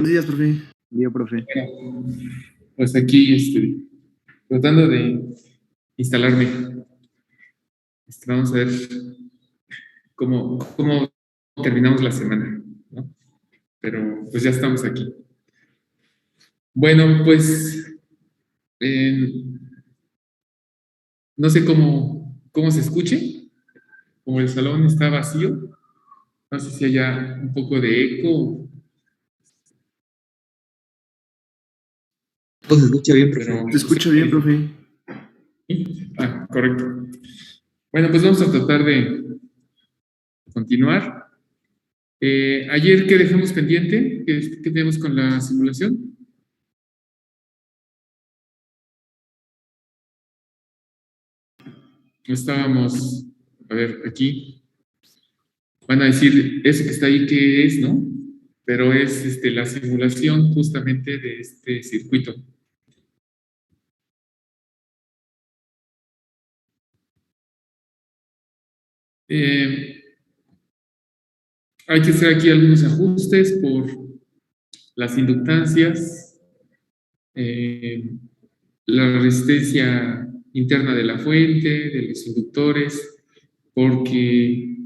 Buenos días, profe. Día, profe. Bueno, pues aquí tratando de instalarme. Vamos a ver cómo terminamos la semana, ¿no? Pero pues ya estamos aquí. Bueno, pues eh, no sé cómo se escuche. Como el salón está vacío, no sé si haya un poco de eco, Pues se escucha bien, profe. pero Se escucha bien, profe. correcto. Bueno, pues vamos a tratar de continuar. Ayer, ¿qué dejamos pendiente? ¿Qué tenemos con la simulación? Estábamos, a ver, aquí, van a decir, eso que está ahí, ¿qué es, no? Pero es la simulación justamente de este circuito. Eh, Hay que hacer aquí algunos ajustes por las inductancias, eh, la resistencia interna de la fuente, de los inductores, porque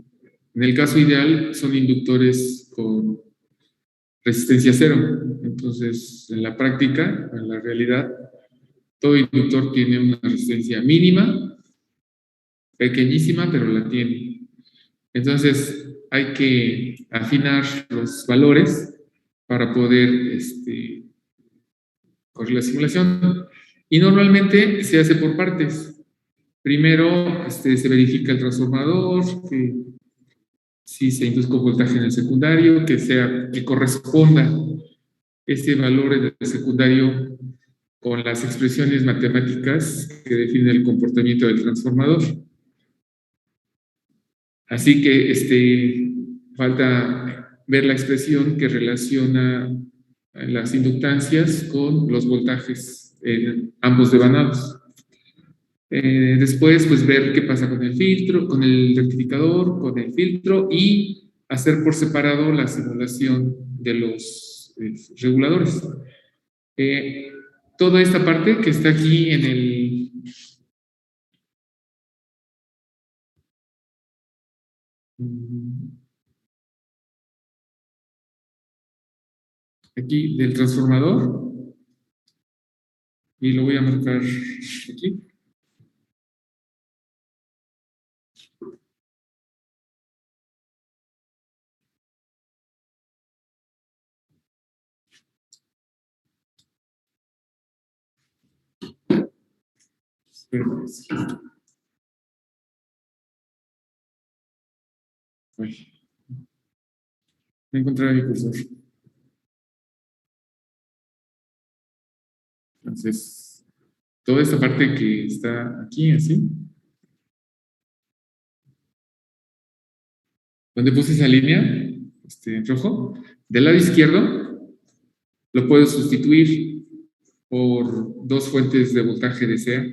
en el caso ideal son inductores con resistencia cero. Entonces, en la práctica, en la realidad, todo inductor tiene una resistencia mínima, pequeñísima, pero la tiene. Entonces, hay que afinar los valores para poder correr la simulación. Y normalmente se hace por partes. Primero se verifica el transformador, que si se induzca voltaje en el secundario, que corresponda este valor en el secundario con las expresiones matemáticas que definen el comportamiento del transformador. Así que falta ver la expresión que relaciona las inductancias con los voltajes en ambos devanados. Después, pues ver qué pasa con el filtro, con el rectificador, con el filtro y hacer por separado la simulación de los reguladores. Eh, Toda esta parte que está aquí en aquí del transformador, y lo voy a marcar aquí. Uy, no encontré mi cursor. Entonces, toda esta parte que está aquí, así, donde puse esa línea, en rojo, del lado izquierdo, lo puedo sustituir por dos fuentes de voltaje DCA,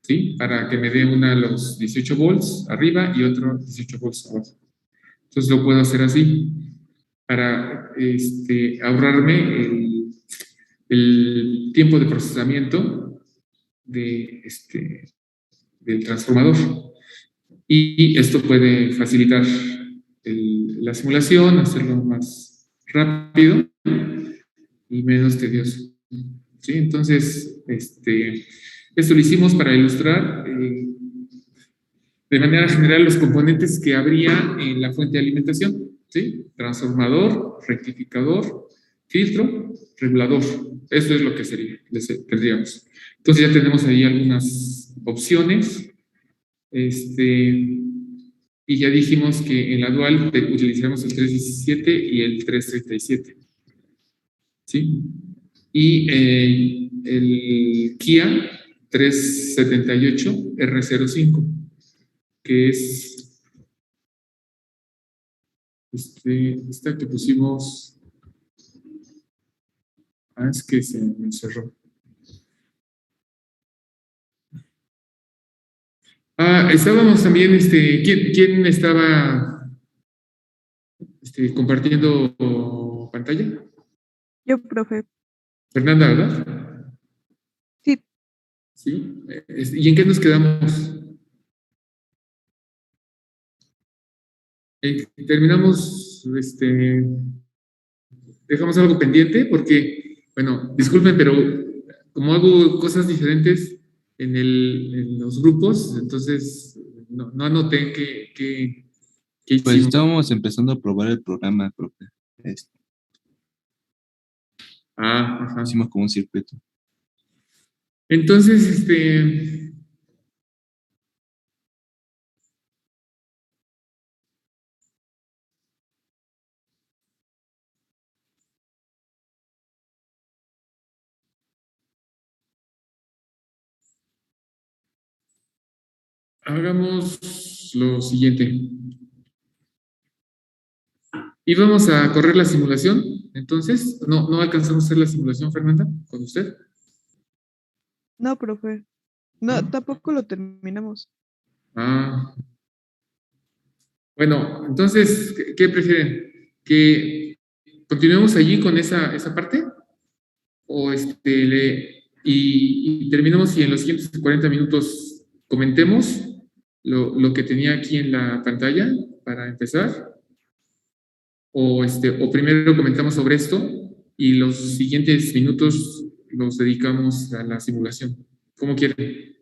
¿sí? Para que me dé una a los 18 volts arriba y otro 18 volts abajo. Entonces lo puedo hacer así, para ahorrarme el tiempo de procesamiento del transformador. Y esto puede facilitar la simulación, hacerlo más rápido y menos tedioso. ¿Sí? Entonces, esto lo hicimos para ilustrar de manera general los componentes que habría en la fuente de alimentación. ¿Sí? Transformador, rectificador, filtro, regulador. Eso es lo que tendríamos. Entonces ya tenemos ahí algunas opciones. Y ya dijimos que en la dual utilizaremos el 317 y el 337. ¿Sí? Y el Kia 378 R05, que es esta que pusimos. Es que se me cerró. Estábamos también, ¿quién estaba compartiendo pantalla? Yo, profe. Fernanda, ¿verdad? Sí, Sí. ¿Y en qué nos quedamos? Terminamos, dejamos algo pendiente porque, bueno, disculpen, pero como hago cosas diferentes en los grupos, entonces no anoté qué Pues hicimos. estábamos empezando a probar el programa, profe. Este, Ajá. Hicimos como un circuito. Entonces, hagamos lo siguiente. Íbamos a correr la simulación, entonces, no alcanzamos a hacer la simulación, Fernanda, con usted. no, profe. No, ¿No? tampoco lo terminamos. Ah, bueno, entonces, ¿qué prefieren? ¿Que continuemos allí con esa parte? ¿O y terminamos y en los siguientes 40 minutos comentemos lo que tenía aquí en la pantalla para empezar? O primero comentamos sobre esto y los siguientes minutos los dedicamos a la simulación. ¿Cómo quieren?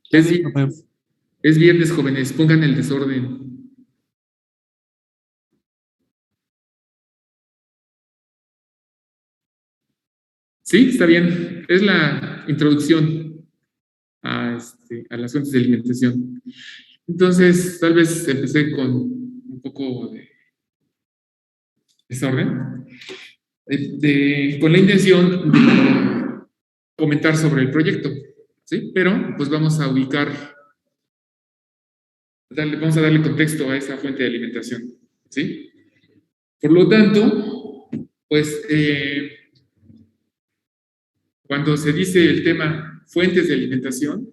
Está bien, profe. Es viernes, jóvenes, pongan el desorden. Sí, está bien. Es la introducción a las fuentes de alimentación. Entonces, tal vez empecé con un poco de desorden, con la intención de comentar sobre el proyecto, ¿sí? Pero, pues vamos a vamos a darle contexto a esa fuente de alimentación, ¿sí? Por lo tanto, pues, cuando se dice el tema fuentes de alimentación,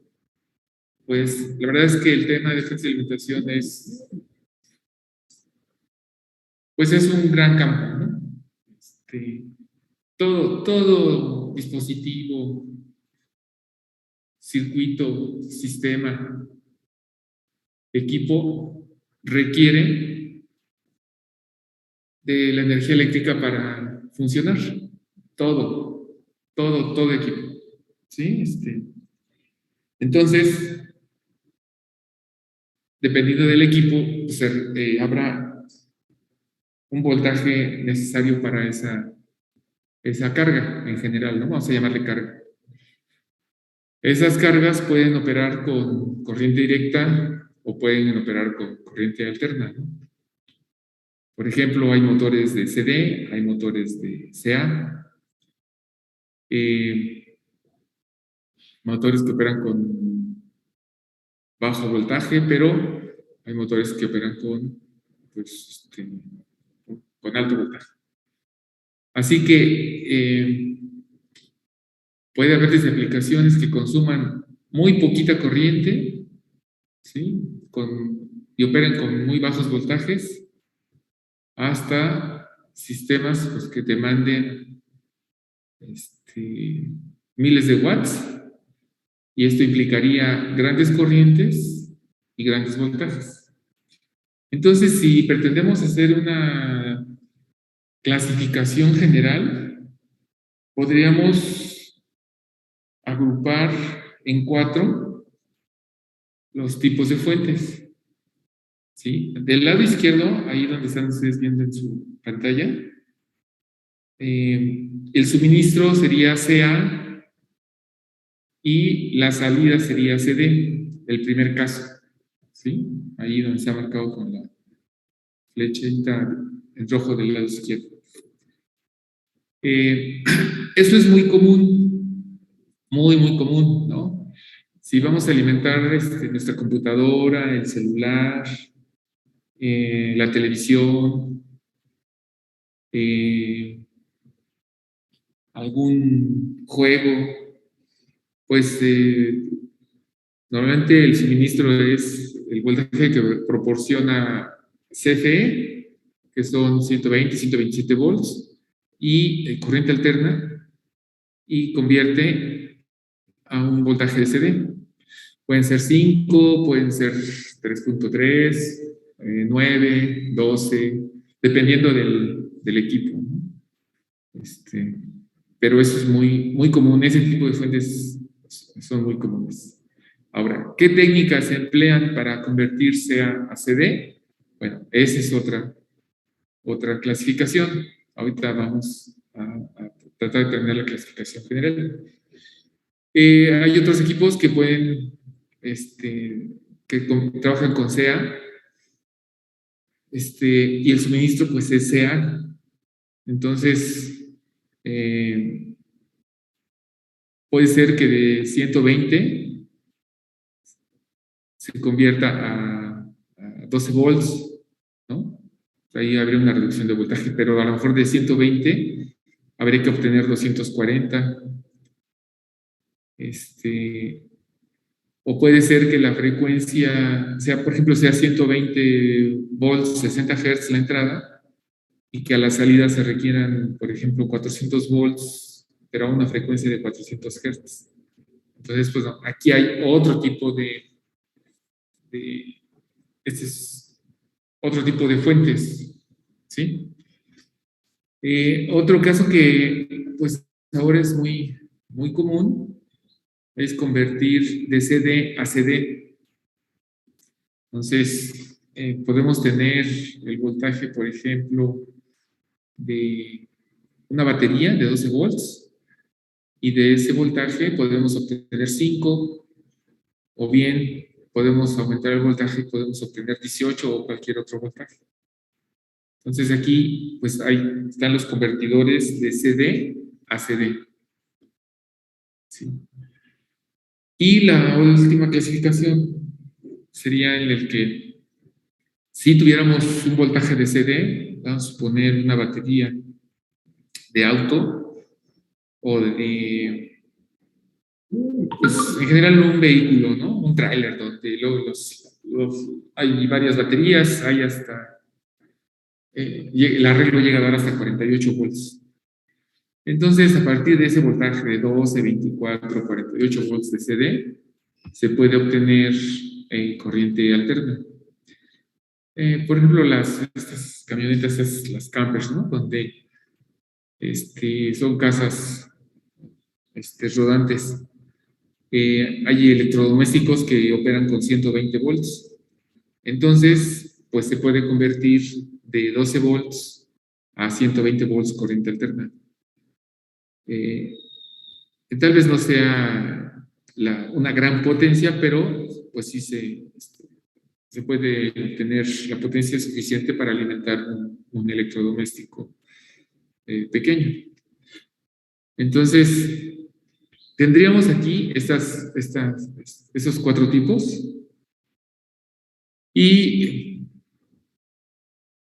pues la verdad es que el tema de fuentes de alimentación pues es un gran campo, ¿no? Todo dispositivo, circuito, sistema, equipo requiere de la energía eléctrica para funcionar. Todo equipo. ¿Sí? Entonces, dependiendo del equipo, pues, habrá un voltaje necesario para esa carga en general, ¿no? Vamos a llamarle carga. Esas cargas pueden operar con corriente directa o pueden operar con corriente alterna, ¿no? Por ejemplo, hay motores de CD, hay motores de CA, motores que operan con bajo voltaje, pero hay motores que operan pues, con alto voltaje. Así que puede haber desde aplicaciones que consuman muy poquita corriente, ¿sí? Y operen con muy bajos voltajes, hasta sistemas pues, que demanden miles de watts, y esto implicaría grandes corrientes y grandes voltajes. Entonces, si pretendemos hacer una clasificación general, podríamos agrupar en 4 los tipos de fuentes. ¿Sí? Del lado izquierdo, ahí donde están ustedes viendo en su pantalla, el suministro sería CA y la salida sería CD, el primer caso. ¿Sí? Ahí donde se ha marcado con la flechita en rojo del lado izquierdo. Esto es muy común, muy común, ¿no? Si vamos a alimentar nuestra computadora, el celular, la televisión, algún juego, pues normalmente el suministro es el voltaje que proporciona CFE, que son 120, 127 volts, y corriente alterna, y convierte a un voltaje de CD. Pueden ser 5, pueden ser 3.3, 9, 12, dependiendo del equipo, ¿no? Pero eso es muy común, ese tipo de fuentes son muy comunes. Ahora, ¿qué técnicas se emplean para convertirse a CD? Bueno, esa es otra clasificación. Ahorita vamos a tratar de terminar la clasificación general. Hay otros equipos que pueden, trabajan con CA, y el suministro pues es CA. Entonces, puede ser que de 120 se convierta a 12 volts, ¿no? Ahí habría una reducción de voltaje, pero a lo mejor de 120 habría que obtener 240. O puede ser que la frecuencia sea, por ejemplo, sea 120 volts, 60 Hz la entrada, y que a la salida se requieran, por ejemplo, 400 volts, pero a una frecuencia de 400 Hz. Entonces, pues no, aquí hay otro tipo este es otro tipo de fuentes, ¿sí? Otro caso que, pues, ahora es muy común es convertir de CD a CD. Entonces, podemos tener el voltaje, por ejemplo, de una batería de 12 volts, y de ese voltaje podemos obtener 5, o bien podemos aumentar el voltaje y podemos obtener 18 o cualquier otro voltaje. Entonces aquí, pues ahí están los convertidores de CD a CD. ¿Sí? Y la última clasificación sería en el que si tuviéramos un voltaje de CD, vamos a suponer una batería de auto o pues en general un vehículo, ¿no? Un tráiler donde luego hay varias baterías, hay hasta, el arreglo llega a dar hasta 48 volts. Entonces, a partir de ese voltaje de 12, 24, 48 volts de CD, se puede obtener corriente alterna. Por ejemplo, estas camionetas, las campers, ¿no? Donde son casas rodantes. Hay electrodomésticos que operan con 120 volts. Entonces, pues se puede convertir de 12 volts a 120 volts corriente alterna. Tal vez no sea una gran potencia, pero pues sí se puede tener la potencia suficiente para alimentar un electrodoméstico pequeño. Entonces, tendríamos aquí esos 4 tipos, y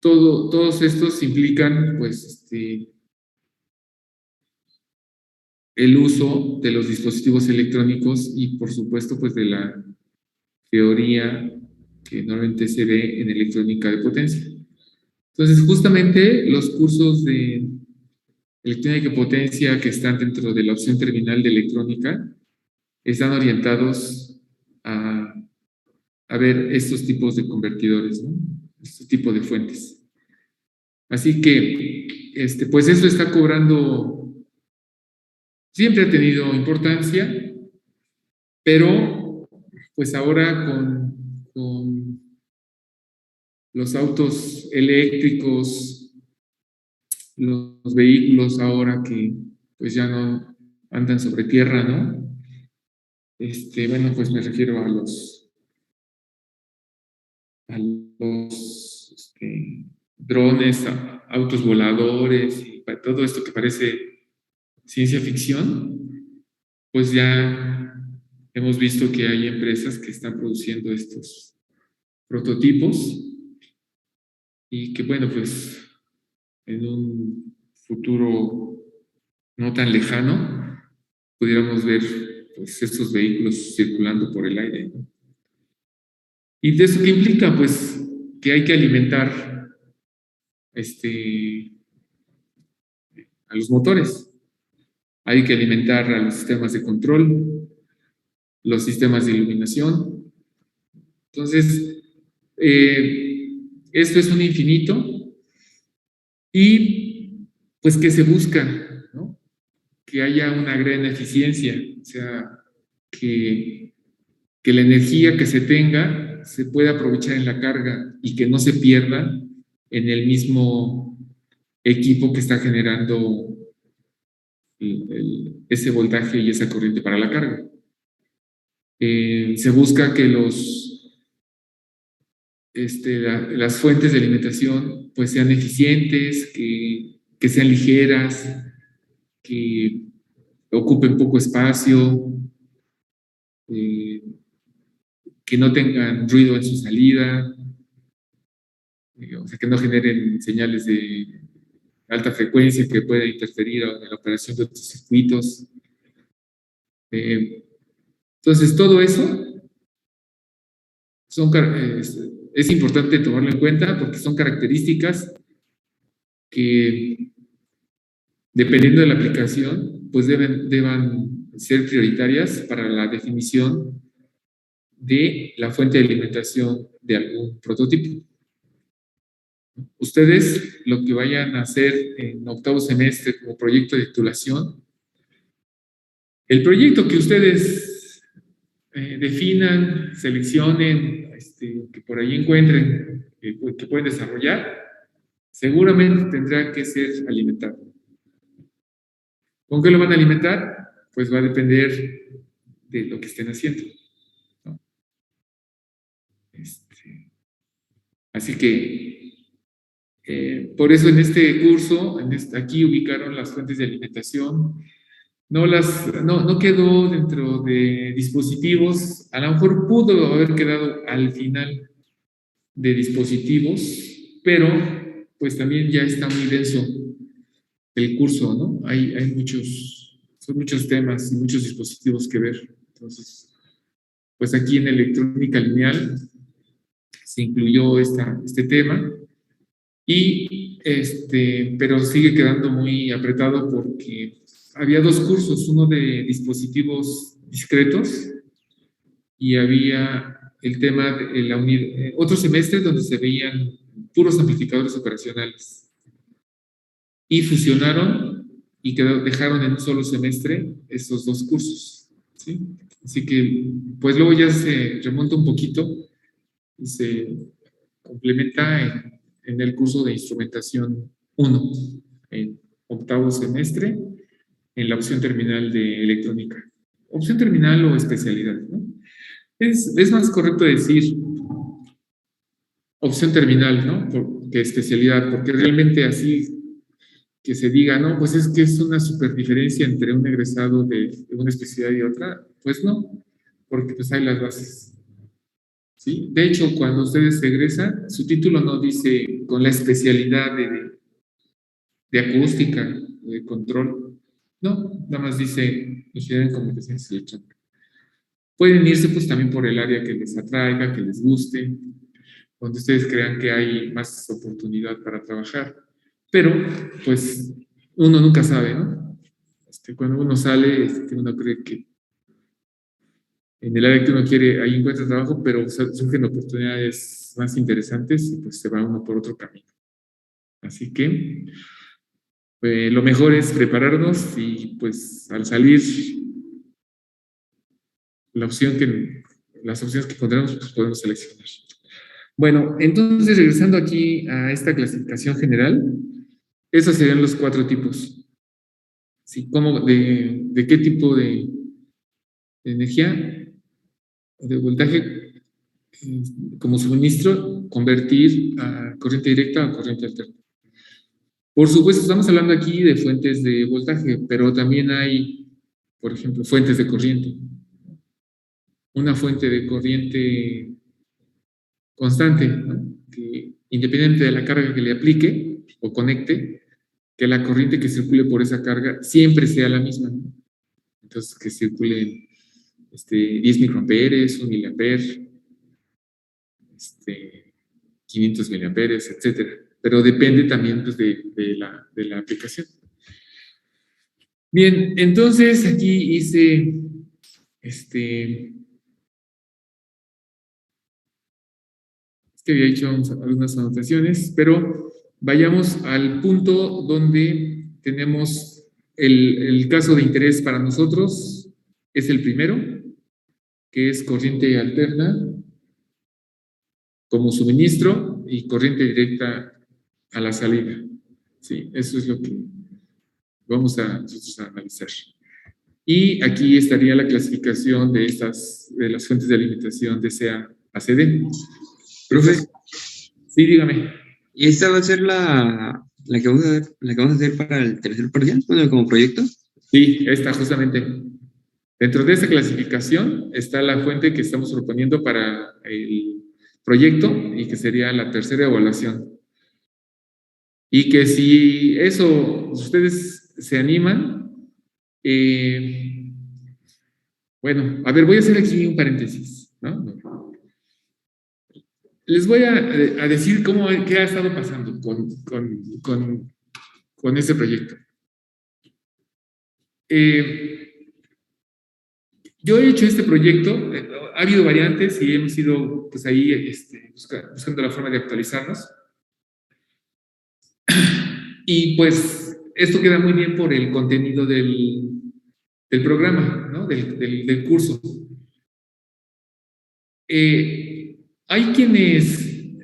todos estos implican, pues, el uso de los dispositivos electrónicos y, por supuesto, pues, de la teoría que normalmente se ve en electrónica de potencia. Entonces, justamente los cursos de electrónica de potencia que están dentro de la opción terminal de electrónica están orientados a ver estos tipos de convertidores, ¿no? Este tipo de fuentes. Así que, pues eso está cobrando, siempre ha tenido importancia, pero pues ahora con los autos eléctricos, los vehículos ahora que pues ya no andan sobre tierra, ¿no? Bueno, pues me refiero a los drones, autos voladores y todo esto que parece ciencia ficción, pues ya hemos visto que hay empresas que están produciendo estos prototipos y que, bueno, pues en un futuro no tan lejano pudiéramos ver pues estos vehículos circulando por el aire, ¿no? ¿Y de eso qué implica? Pues que hay que alimentar a los motores. Hay que alimentar a los sistemas de control, los sistemas de iluminación. Entonces, esto es un infinito y pues que se busca, ¿no? Que haya una gran eficiencia, o sea, que la energía que se tenga se pueda aprovechar en la carga y que no se pierda en el mismo equipo que está generando ese voltaje y esa corriente para la carga. Se busca que las fuentes de alimentación pues sean eficientes, que sean ligeras, que ocupen poco espacio, que no tengan ruido en su salida, o sea, que no generen señales de alta frecuencia que pueda interferir en la operación de otros circuitos. Entonces, todo eso es importante tomarlo en cuenta porque son características que, dependiendo de la aplicación, pues deban ser prioritarias para la definición de la fuente de alimentación de algún prototipo. Ustedes lo que vayan a hacer en octavo semestre como proyecto de titulación, el proyecto que ustedes definan, seleccionen, que por ahí encuentren, que pueden desarrollar, seguramente tendrá que ser alimentado. ¿Con qué lo van a alimentar? Pues va a depender de lo que estén haciendo, ¿no? Así que, por eso en este curso, aquí ubicaron las fuentes de alimentación. No quedó dentro de dispositivos, a lo mejor pudo haber quedado al final de dispositivos, pero pues también ya está muy denso el curso, ¿no? Son muchos temas y muchos dispositivos que ver. Entonces, pues aquí en electrónica lineal se incluyó este tema pero sigue quedando muy apretado porque había dos cursos, uno de dispositivos discretos y había el tema de otro semestre donde se veían puros amplificadores operacionales y fusionaron y dejaron en un solo semestre esos dos cursos, ¿sí? Así que pues luego ya se remonta un poquito y se complementa en el curso de instrumentación 1, en octavo semestre, en la opción terminal de electrónica. Opción terminal o especialidad, ¿no? Es más correcto decir opción terminal, ¿no? Que especialidad, porque realmente así que se diga, no, pues es que es una super diferencia entre un egresado de una especialidad y otra, pues no, porque pues hay las bases. ¿Sí? De hecho, cuando ustedes egresan, su título no dice con la especialidad de acústica, de control. No, nada más dice ingeniería en comunicaciones electrónicas. Pueden irse pues también por el área que les atraiga, que les guste, donde ustedes crean que hay más oportunidad para trabajar. Pero, pues, uno nunca sabe, ¿no? Cuando uno sale, uno cree que en el área que uno quiere, ahí encuentra trabajo, pero surgen oportunidades más interesantes y pues se va uno por otro camino. Así que lo mejor es prepararnos y pues al salir las opciones que encontramos, pues podemos seleccionar. Bueno, entonces regresando aquí a esta clasificación general, esos serían los 4 tipos. ¿Sí? ¿De qué tipo de energía o de voltaje como suministro convertir a corriente directa o corriente alterna? Por supuesto, estamos hablando aquí de fuentes de voltaje, pero también hay, por ejemplo, fuentes de corriente. Una fuente de corriente constante, ¿no? Que independiente de la carga que le aplique o conecte, que la corriente que circule por esa carga siempre sea la misma, ¿no? Entonces, que circulen 10 microamperes, 1 miliamper, 500 miliamperes, etcétera. pero depende también pues, de la aplicación. Bien, entonces aquí hice es que había hecho algunas anotaciones, pero vayamos al punto donde tenemos el caso de interés para nosotros, es el primero, que es corriente alterna como suministro y corriente directa a la salida. Sí, eso es lo que vamos a nosotros a analizar. Y aquí estaría la clasificación de las fuentes de alimentación DCA a CD. Profe, sí, dígame. ¿Y esta va a ser la que vamos a hacer para el tercer parcial? Bueno, como proyecto. Sí, esta justamente. Dentro de esa clasificación está la fuente que estamos proponiendo para el proyecto y que sería la tercera evaluación. Y que si eso ustedes se animan, bueno, a ver, voy a hacer aquí un paréntesis, ¿no? Les voy a decir qué ha estado pasando con este proyecto. Yo he hecho este proyecto, ha habido variantes y hemos ido pues ahí buscando la forma de actualizarnos. Y pues esto queda muy bien por el contenido del programa, ¿no? Del curso. Hay quienes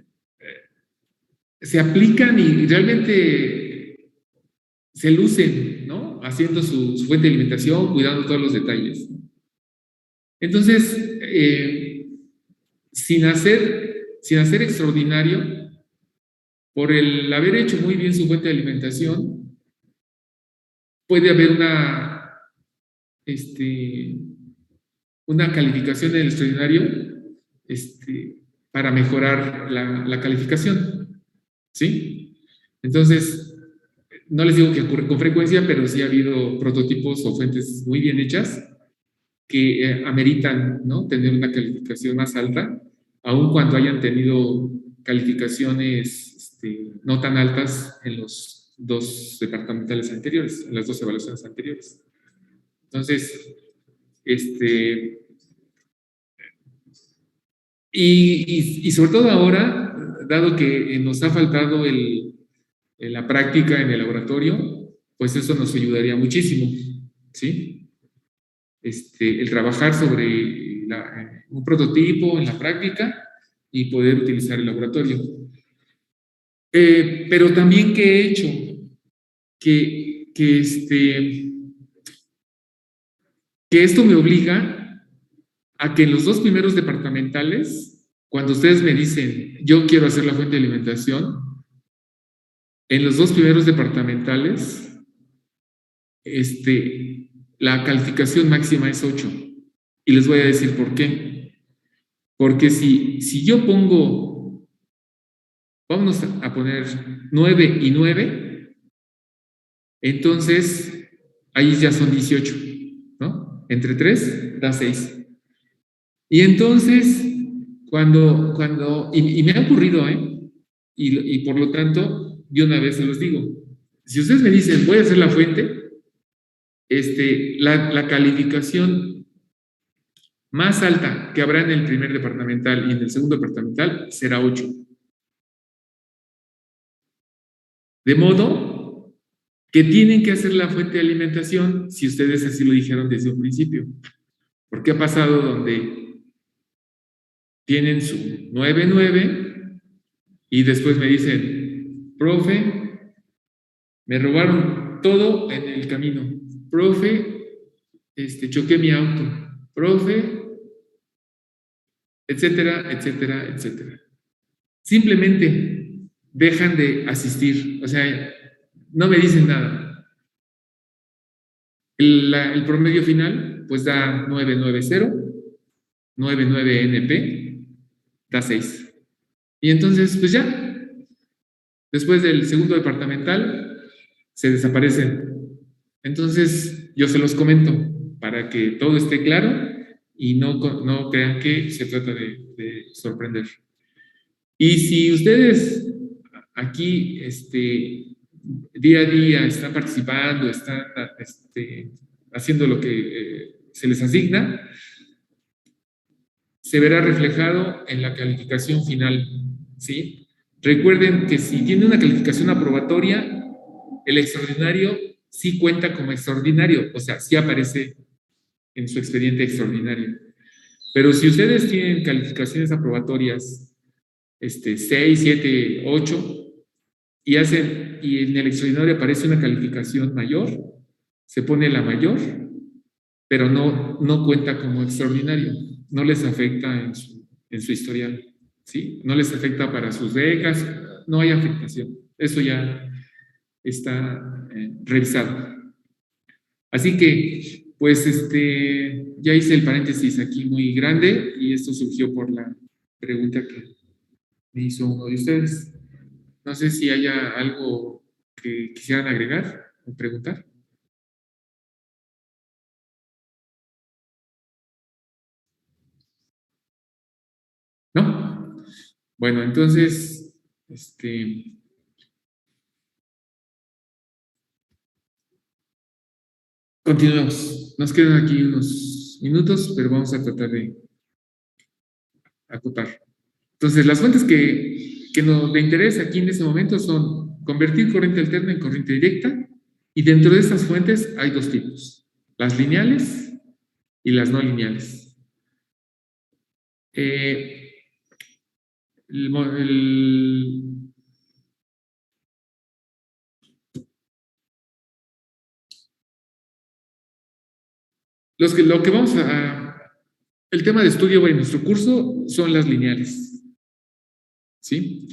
se aplican y realmente se lucen, ¿no? Haciendo su fuente de alimentación, cuidando todos los detalles. Entonces, sin hacer extraordinario, por el haber hecho muy bien su fuente de alimentación, puede haber una calificación en el extraordinario para mejorar la calificación, ¿sí? Entonces, no les digo que ocurre con frecuencia, pero sí ha habido prototipos o fuentes muy bien hechas que ameritan, ¿no? Tener una calificación más alta, aun cuando hayan tenido calificaciones no tan altas en los dos departamentales anteriores, en las dos evaluaciones anteriores. Entonces, y sobre todo ahora, dado que nos ha faltado la práctica en el laboratorio, pues eso nos ayudaría muchísimo, ¿sí? El trabajar sobre un prototipo en la práctica y poder utilizar el laboratorio. Pero también que he hecho que esto me obliga a que en los dos primeros departamentales, cuando ustedes me dicen, yo quiero hacer la fuente de alimentación, en los dos primeros departamentales, la calificación máxima es 8. Y les voy a decir por qué. Porque si yo pongo, vamos a poner 9 y 9, entonces ahí ya son 18, ¿no? Entre 3 da 6. Y entonces, y me ha ocurrido, y por lo tanto, de una vez se los digo, si ustedes me dicen, voy a hacer la fuente, la calificación más alta que habrá en el primer departamental y en el segundo departamental será 8. De modo que tienen que hacer la fuente de alimentación si ustedes así lo dijeron desde un principio. Porque ha pasado donde tienen su 9-9 y después me dicen, profe, me robaron todo en el camino. Profe, choqué mi auto. Profe, etcétera, etcétera, etcétera. Simplemente dejan de asistir, o sea, no me dicen nada. El promedio final, pues da 990, 99 NP, da 6. Y entonces, pues ya, después del segundo departamental, se desaparecen. Entonces, yo se los comento para que todo esté claro y no crean que se trata de sorprender. Y si ustedes aquí, día a día están participando, están haciendo lo que se les asigna, se verá reflejado en la calificación final, ¿sí? Recuerden que si tiene una calificación aprobatoria, el extraordinario sí cuenta como extraordinario, o sea, sí aparece en su expediente extraordinario. Pero si ustedes tienen calificaciones aprobatorias 6, 7, 8 y en el extraordinario aparece una calificación mayor, se pone la mayor, pero no cuenta como extraordinario, no les afecta en su historial, ¿sí? No les afecta para sus becas, no hay afectación. Eso ya está revisado. Así que, pues, ya hice el paréntesis aquí muy grande y esto surgió por la pregunta que me hizo uno de ustedes. No sé si haya algo que quisieran agregar o preguntar. ¿No? Bueno, entonces, continuemos. Nos quedan aquí unos minutos, pero vamos a tratar de acotar. Entonces, las fuentes que nos de interés aquí en este momento son convertir corriente alterna en corriente directa, y dentro de estas fuentes hay dos tipos, las lineales y las no lineales. Lo que vamos el tema de estudio en nuestro curso son las lineales, ¿sí?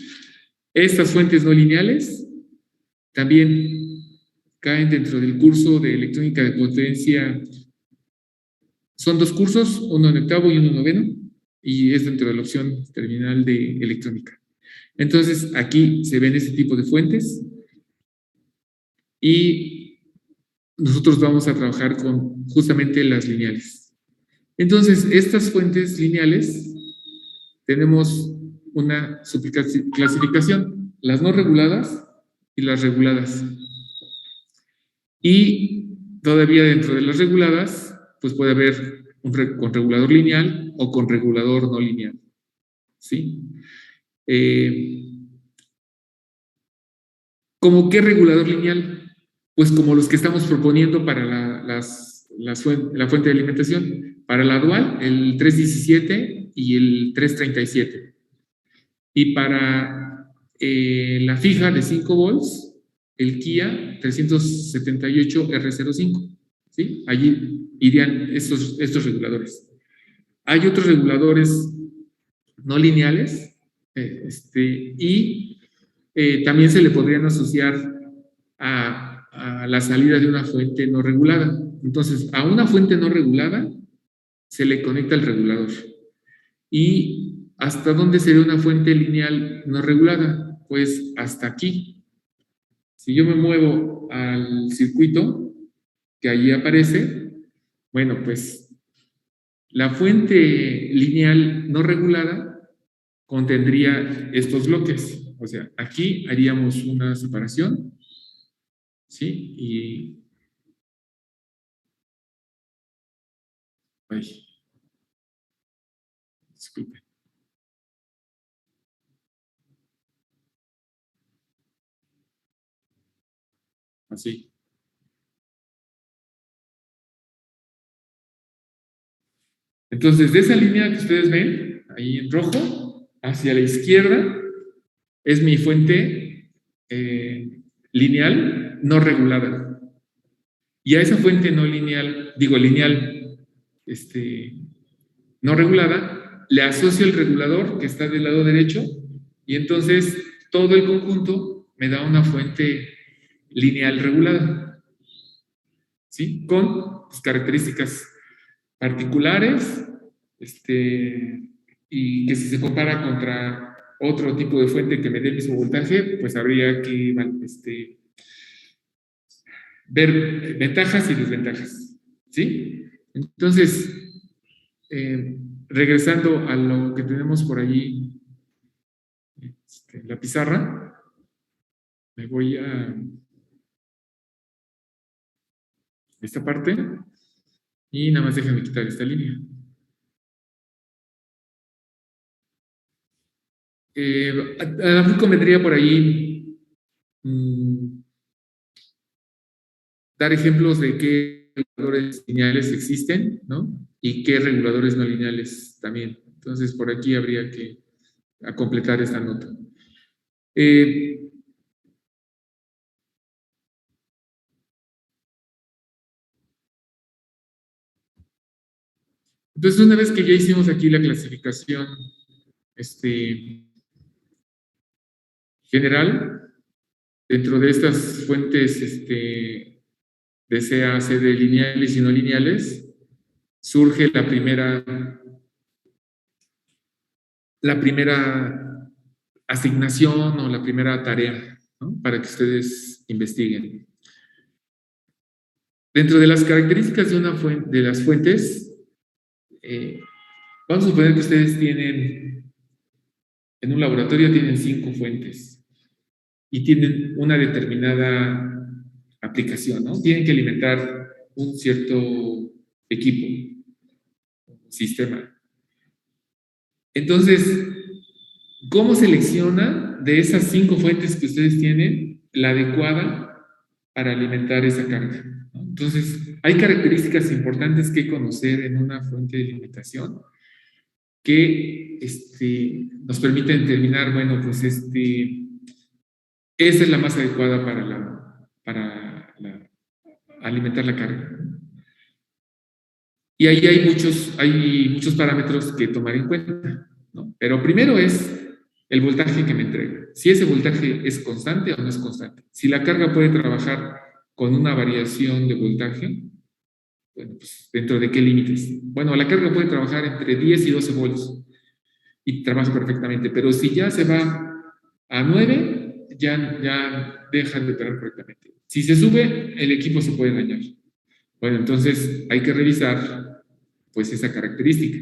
Estas fuentes no lineales también caen dentro del curso de electrónica de potencia. Son dos cursos, uno en octavo y uno en noveno, y es dentro de la opción terminal de electrónica. Entonces, aquí se ven ese tipo de fuentes y nosotros vamos a trabajar con justamente las lineales. Entonces, estas fuentes lineales tenemos una subclasificación, las no reguladas y las reguladas. Y todavía dentro de las reguladas, pues puede haber con regulador lineal o con regulador no lineal, ¿sí? ¿Cómo qué regulador lineal? Pues como los que estamos proponiendo para la fuente de alimentación. Para la dual, el 317 y el 337. Y para la fija de 5 volts, el Kia 378 R05. ¿Sí? Allí irían estos reguladores. Hay otros reguladores no lineales y también se le podrían asociar a la salida de una fuente no regulada. Entonces, a una fuente no regulada se le conecta el regulador. ¿Y hasta dónde sería una fuente lineal no regulada? Pues hasta aquí. Si yo me muevo al circuito que allí aparece, bueno, pues la fuente lineal no regulada contendría estos bloques. O sea, aquí haríamos una separación, ¿sí? Y... Ay, disculpe. Así. Entonces, de esa línea que ustedes ven, ahí en rojo, hacia la izquierda, es mi fuente lineal no regulada. Y a esa fuente no lineal, lineal no regulada, le asocio el regulador que está del lado derecho, y entonces todo el conjunto me da una fuente lineal regulada, ¿sí? Con pues, características particulares, y que si se compara contra otro tipo de fuente que me dé el mismo voltaje, pues habría que ver ventajas y desventajas, ¿sí? Entonces, regresando a lo que tenemos por allí, la pizarra, Me voy a esta parte y nada más déjame quitar esta línea. A lo mejor convendría por ahí dar ejemplos de qué reguladores lineales existen, ¿no? Y qué reguladores no lineales también. Entonces, por aquí habría que completar esta nota. Entonces, una vez que ya hicimos aquí la clasificación general, dentro de estas fuentes de CA, CD lineales y no lineales, surge la primera asignación o la primera tarea, ¿no? Para que ustedes investiguen. Dentro de las características de una fuente, de las fuentes, vamos a suponer que ustedes tienen, en un laboratorio tienen 5 fuentes y tienen una determinada aplicación, ¿no? Tienen que alimentar un cierto equipo, sistema. Entonces, ¿cómo selecciona de esas 5 fuentes que ustedes tienen la adecuada para alimentar esa carga? ¿No? Entonces, hay características importantes que conocer en una fuente de alimentación que nos permiten determinar, bueno, pues esa es la más adecuada para alimentar la carga. Y ahí hay muchos parámetros que tomar en cuenta, ¿no? Pero primero es el voltaje que me entrega. Si ese voltaje es constante o no es constante. Si la carga puede trabajar con una variación de voltaje, bueno, pues ¿dentro de qué límites? Bueno, la carga puede trabajar entre 10 y 12 volts y trabaja perfectamente, pero si ya se va a 9, ya deja de operar correctamente. Si se sube, el equipo se puede dañar. Bueno, entonces hay que revisar pues esa característica.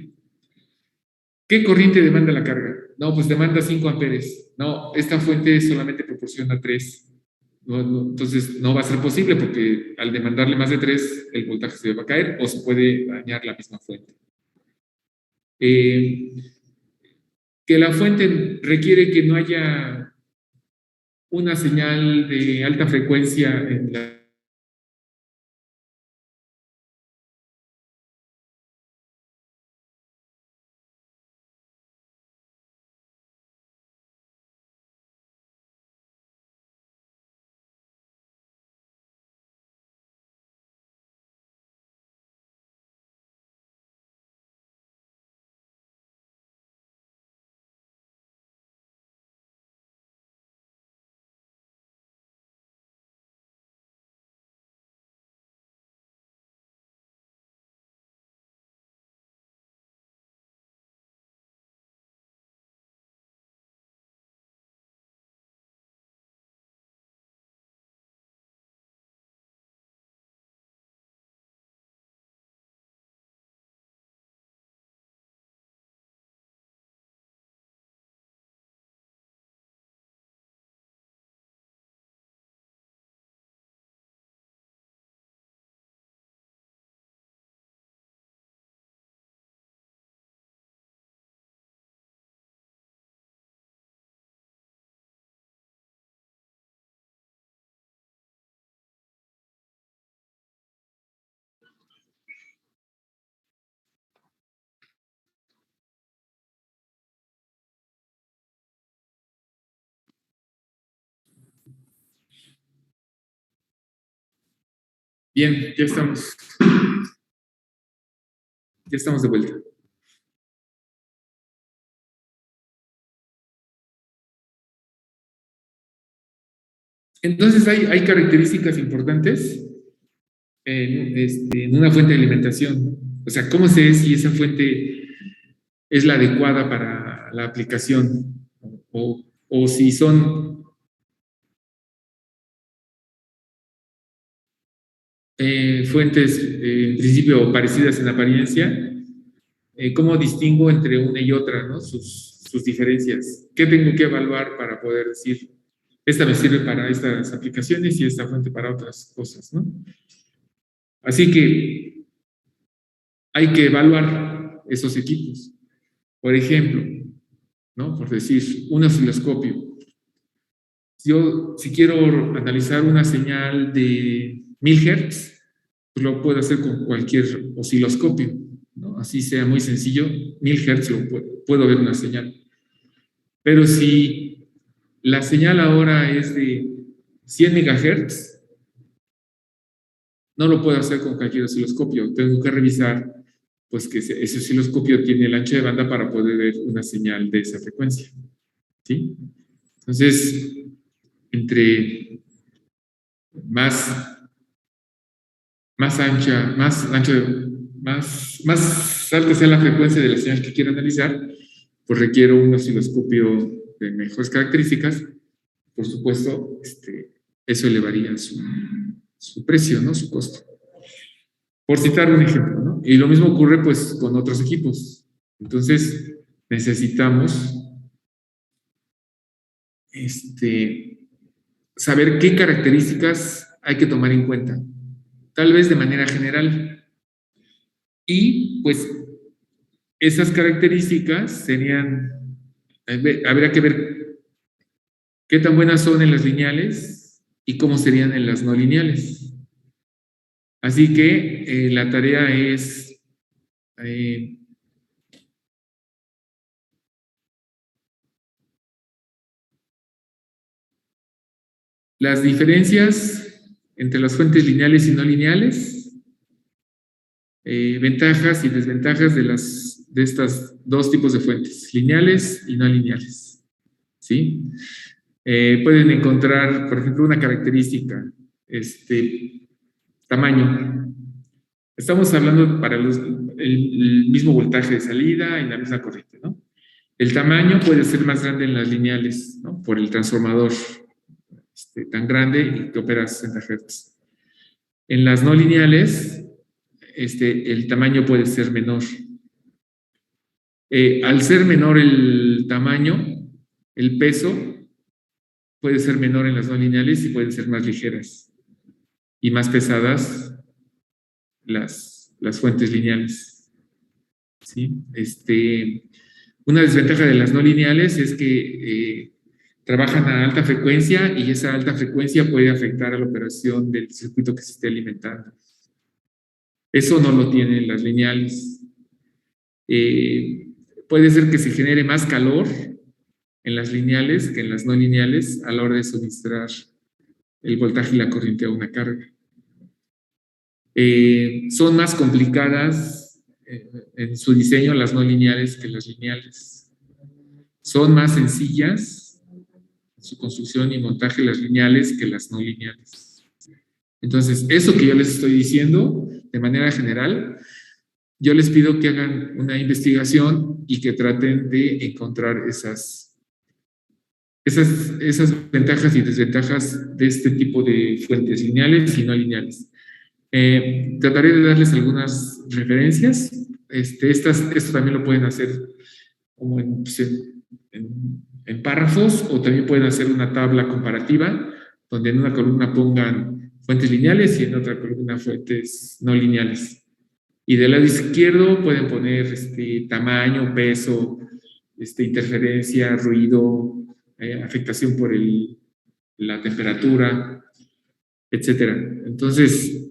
¿Qué corriente demanda la carga? No, pues demanda 5 amperes. No, esta fuente solamente proporciona 3. Entonces no va a ser posible porque al demandarle más de 3, el voltaje se va a caer o se puede dañar la misma fuente. Que la fuente requiere que no haya una señal de alta frecuencia en la Bien, ya estamos. Ya estamos de vuelta. Entonces hay características importantes en una fuente de alimentación. O sea, ¿cómo sé si esa fuente es la adecuada para la aplicación? O si son fuentes, en principio, parecidas en apariencia, ¿cómo distingo entre una y otra, ¿no? Sus diferencias. ¿Qué tengo que evaluar para poder decir esta me sirve para estas aplicaciones y esta fuente para otras cosas, ¿no? Así que hay que evaluar esos equipos. Por ejemplo, ¿no? Por decir, un osciloscopio. Si quiero analizar una señal de 1000 Hz, pues lo puedo hacer con cualquier osciloscopio, ¿no? Así sea muy sencillo, 1000 Hz puedo ver una señal. Pero si la señal ahora es de 100 MHz, no lo puedo hacer con cualquier osciloscopio. Tengo que revisar pues que ese osciloscopio tiene el ancho de banda para poder ver una señal de esa frecuencia, ¿sí? Entonces, entre más alta sea la frecuencia de la señal que quiero analizar, pues requiero un osciloscopio de mejores características. Por supuesto, eso elevaría su precio, ¿no? Su costo. Por citar un ejemplo, ¿no? Y lo mismo ocurre pues con otros equipos. Entonces, necesitamos saber qué características hay que tomar en cuenta, tal vez de manera general. Y pues esas características serían, habría que ver qué tan buenas son en las lineales y cómo serían en las no lineales. Así que la tarea es las diferencias entre las fuentes lineales y no lineales, ventajas y desventajas de estas dos tipos de fuentes, lineales y no lineales, ¿sí? Pueden encontrar, por ejemplo, una característica, tamaño. Estamos hablando para el mismo voltaje de salida y la misma corriente, ¿no? El tamaño puede ser más grande en las lineales, ¿no? Por el transformador tan grande y que opera a 60 Hz. En las no lineales, el tamaño puede ser menor. Al ser menor el tamaño, el peso puede ser menor en las no lineales y pueden ser más ligeras y más pesadas las fuentes lineales, ¿sí? Una desventaja de las no lineales es que trabajan a alta frecuencia y esa alta frecuencia puede afectar a la operación del circuito que se esté alimentando. Eso no lo tienen las lineales. Puede ser que se genere más calor en las lineales que en las no lineales a la hora de suministrar el voltaje y la corriente a una carga. Son más complicadas en su diseño las no lineales que las lineales. Son más sencillas en su construcción y montaje las lineales que las no lineales. Entonces, eso que yo les estoy diciendo, de manera general, yo les pido que hagan una investigación y que traten de encontrar esas ventajas y desventajas de este tipo de fuentes lineales y no lineales. Trataré de darles algunas referencias. Esto también lo pueden hacer como en párrafos, o también pueden hacer una tabla comparativa donde en una columna pongan fuentes lineales y en otra columna fuentes no lineales. Y del lado izquierdo pueden poner tamaño, peso, interferencia, ruido, afectación por la temperatura, etcétera. Entonces,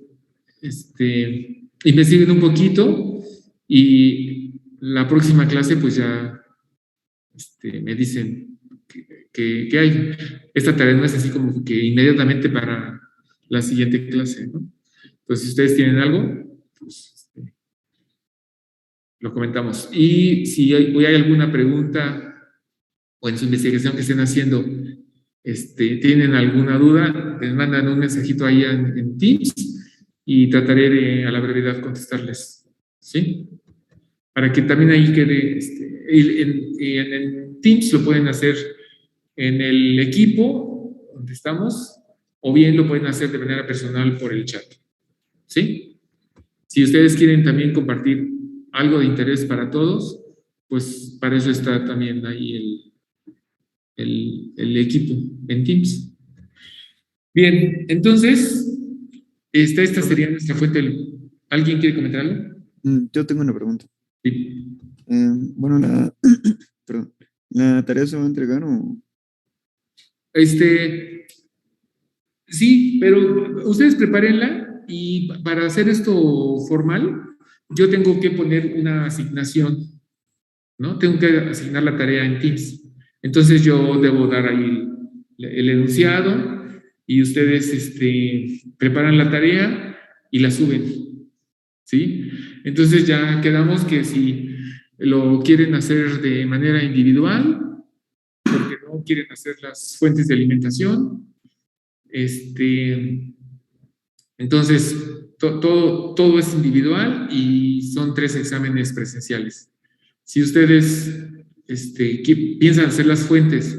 investiguen un poquito y la próxima clase pues ya me dicen qué hay. Esta tarea no es así como que inmediatamente para la siguiente clase, ¿no? Entonces, si ustedes tienen algo, pues lo comentamos. Y si hay alguna pregunta o en su investigación que estén haciendo, tienen alguna duda, les mandan un mensajito ahí en Teams y trataré de a la brevedad contestarles, ¿sí? Para que también ahí quede, en Teams lo pueden hacer en el equipo donde estamos, o bien lo pueden hacer de manera personal por el chat, ¿sí? Si ustedes quieren también compartir algo de interés para todos, pues para eso está también ahí el equipo en Teams. Bien, entonces, esta sería nuestra fuente. ¿Alguien quiere comentar algo? Yo tengo una pregunta. Sí. Bueno, perdón, ¿la tarea se va a entregar o...? Sí, pero ustedes prepárenla y para hacer esto formal, yo tengo que poner una asignación, ¿no? Tengo que asignar la tarea en Teams. Entonces yo debo dar ahí el enunciado y ustedes preparan la tarea y la suben, ¿sí? Entonces ya quedamos que si lo quieren hacer de manera individual, porque no quieren hacer las fuentes de alimentación, entonces todo es individual y son 3 exámenes presenciales. Si ustedes piensan hacer las fuentes,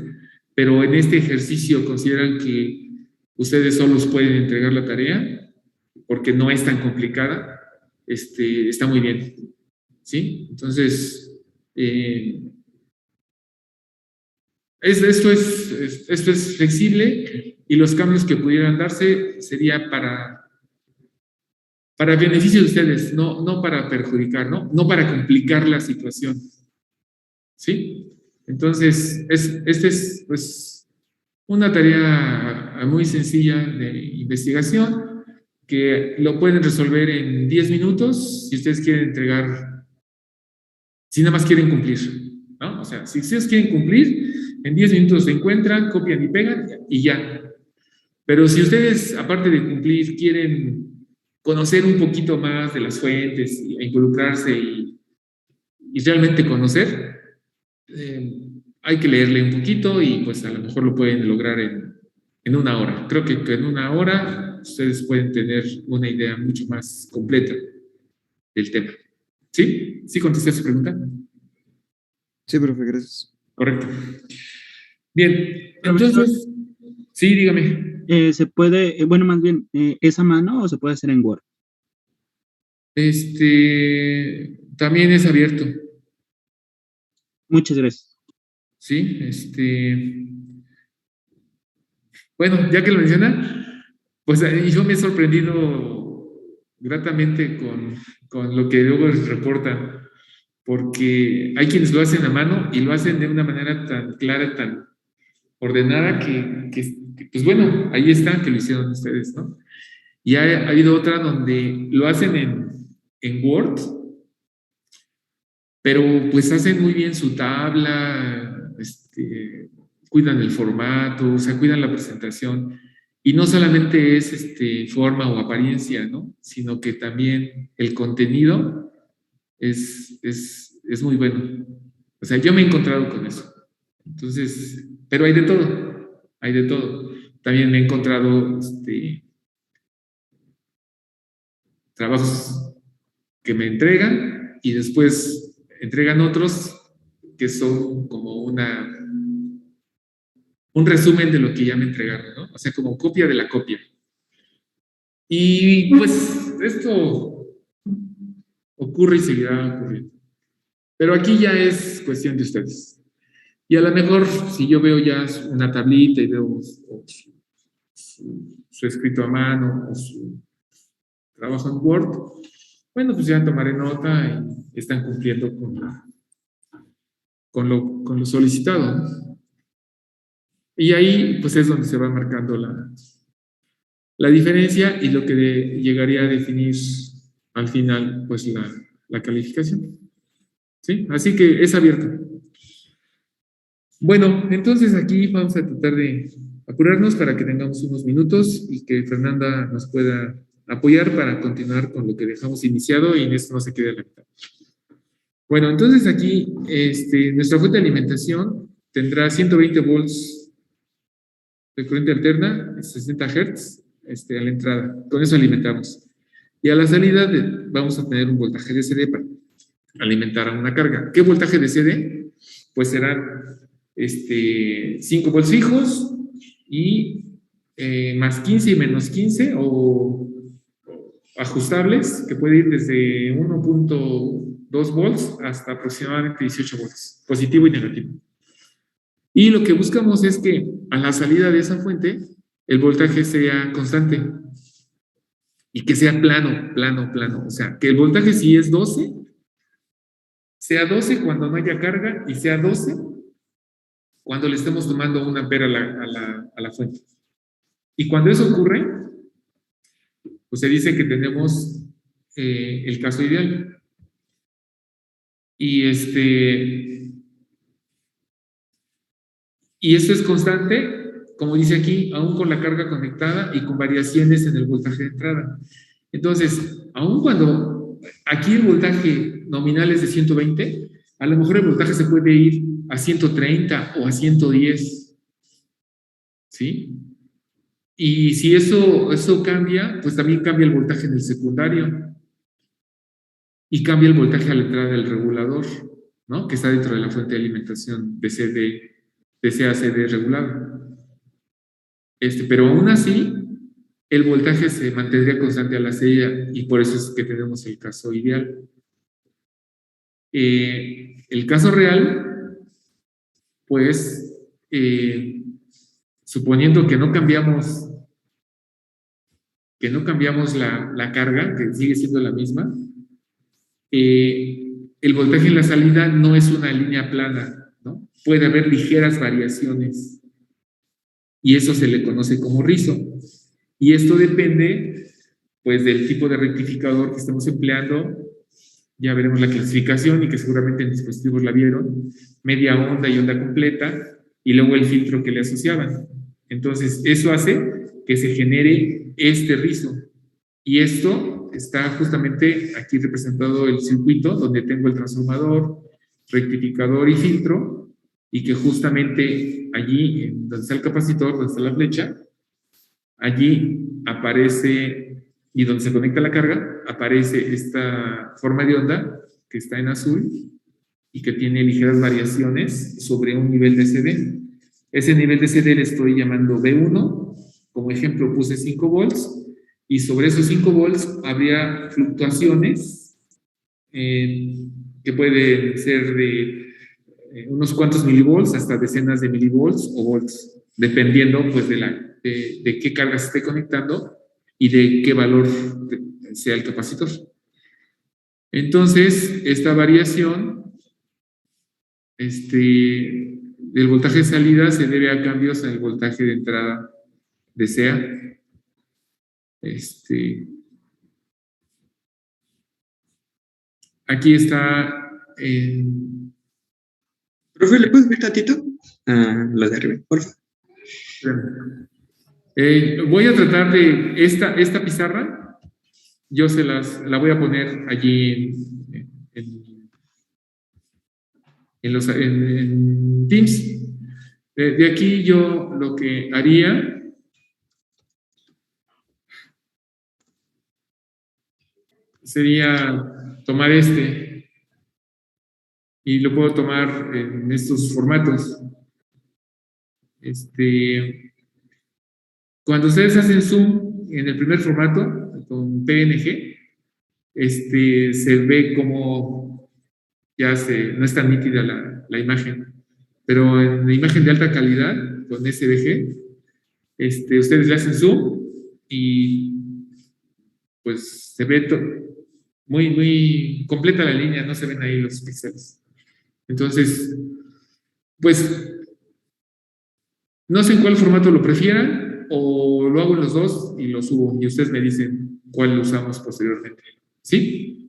pero en este ejercicio consideran que ustedes solos pueden entregar la tarea, porque no es tan complicada, está muy bien, ¿sí? Entonces, esto es flexible y los cambios que pudieran darse sería para beneficio de ustedes, no para perjudicar, no para complicar la situación, ¿sí? Entonces, esta es pues una tarea muy sencilla de investigación que lo pueden resolver en 10 minutos si ustedes quieren entregar, si nada más quieren cumplir, ¿no? O sea, si ustedes quieren cumplir, en 10 minutos se encuentran, copian y pegan y ya. Pero si ustedes, aparte de cumplir, quieren conocer un poquito más de las fuentes, e involucrarse y realmente conocer, hay que leerle un poquito y pues a lo mejor lo pueden lograr en 1 hora. Creo que en 1 hora ustedes pueden tener una idea mucho más completa del tema. ¿Sí? ¿Sí contesté su pregunta? Sí, profe, gracias. Correcto. Bien, entonces, sí, dígame. Se puede, bueno, más bien, ¿es a mano o se puede hacer en Word? También es abierto. Muchas gracias. Sí, bueno, ya que lo menciona, pues yo me he sorprendido gratamente con lo que luego les reportan, porque hay quienes lo hacen a mano y lo hacen de una manera tan clara, tan ordenada que pues bueno, ahí está, que lo hicieron ustedes, ¿no? Y ha habido otra donde lo hacen en Word, pero pues hacen muy bien su tabla, cuidan el formato, o sea, cuidan la presentación. Y no solamente es forma o apariencia, ¿no? Sino que también el contenido es muy bueno. O sea, yo me he encontrado con eso. Entonces, pero hay de todo, hay de todo. También me he encontrado trabajos que me entregan y después entregan otros que son como un resumen de lo que ya me entregaron, ¿no? O sea, como copia de la copia. Y pues esto ocurre y seguirá ocurriendo. Pero aquí ya es cuestión de ustedes. Y a lo mejor, si yo veo ya una tablita y veo su escrito a mano o su trabajo en Word, bueno, pues ya tomaré nota y están cumpliendo con lo solicitado, ¿no? Y ahí, pues es donde se va marcando la diferencia y lo que llegaría a definir al final, pues la calificación. ¿Sí? Así que es abierto. Bueno, entonces aquí vamos a tratar de apurarnos para que tengamos unos minutos y que Fernanda nos pueda apoyar para continuar con lo que dejamos iniciado y en esto no se quede a la mitad. Bueno, entonces aquí nuestra fuente de alimentación tendrá 120 volts de corriente alterna, 60 Hz a la entrada. Con eso alimentamos. Y a la salida vamos a tener un voltaje de CD para alimentar a una carga. ¿Qué voltaje de CD? Pues serán 5 volts fijos y más 15 y menos 15 o ajustables, que puede ir desde 1.2 volts hasta aproximadamente 18 volts, positivo y negativo. Y lo que buscamos es que a la salida de esa fuente el voltaje sea constante y que sea plano, plano, plano. O sea, que el voltaje si es 12, sea 12 cuando no haya carga y sea 12 cuando le estemos tomando 1 ampere a la fuente. Y cuando eso ocurre, pues se dice que tenemos el caso ideal. Y esto es constante, como dice aquí, aún con la carga conectada y con variaciones en el voltaje de entrada. Entonces, aún cuando aquí el voltaje nominal es de 120, a lo mejor el voltaje se puede ir a 130 o a 110. ¿Sí? Y si eso cambia, pues también cambia el voltaje en el secundario. Y cambia el voltaje a la entrada del regulador, ¿no? Que está dentro de la fuente de alimentación de CACD regulado. Pero aún así, el voltaje se mantendría constante a la salida y por eso es que tenemos el caso ideal. El caso real, pues, suponiendo que no cambiamos la carga, que sigue siendo la misma, el voltaje en la salida no es una línea plana, ¿no? Puede haber ligeras variaciones y eso se le conoce como rizo. Y esto depende, pues, del tipo de rectificador que estemos empleando. Ya veremos la clasificación y que seguramente en dispositivos la vieron, media onda y onda completa, y luego el filtro que le asociaban. Entonces, eso hace que se genere este rizo. Y esto está justamente aquí representado el circuito, donde tengo el transformador, rectificador y filtro, y que justamente allí, donde está el capacitor, donde está la flecha, allí aparece, y donde se conecta la carga, aparece esta forma de onda que está en azul y que tiene ligeras variaciones sobre un nivel de CD. Ese nivel de CD le estoy llamando B1, como ejemplo puse 5 volts, y sobre esos 5 volts habría fluctuaciones que pueden ser de unos cuantos milivolts hasta decenas de milivolts o volts, dependiendo pues de qué carga se esté conectando y de qué valor sea el capacitor. Entonces, esta variación del voltaje de salida se debe a cambios en el voltaje de entrada de CA. Aquí está. Profe, ¿le puedes ver tantito a lo de arriba, por favor? Voy a tratar de esta pizarra, yo la voy a poner allí en Teams. De aquí yo lo que haría sería tomar y lo puedo tomar en estos formatos. Cuando ustedes hacen zoom en el primer formato, con PNG, se ve como ya no es tan nítida la imagen. Pero en la imagen de alta calidad, con SVG, ustedes le hacen zoom y pues se ve muy, muy completa la línea, no se ven ahí los píxeles. Entonces, pues, no sé en cuál formato lo prefieran, o lo hago en los dos y lo subo, y ustedes me dicen cuál lo usamos posteriormente. ¿Sí?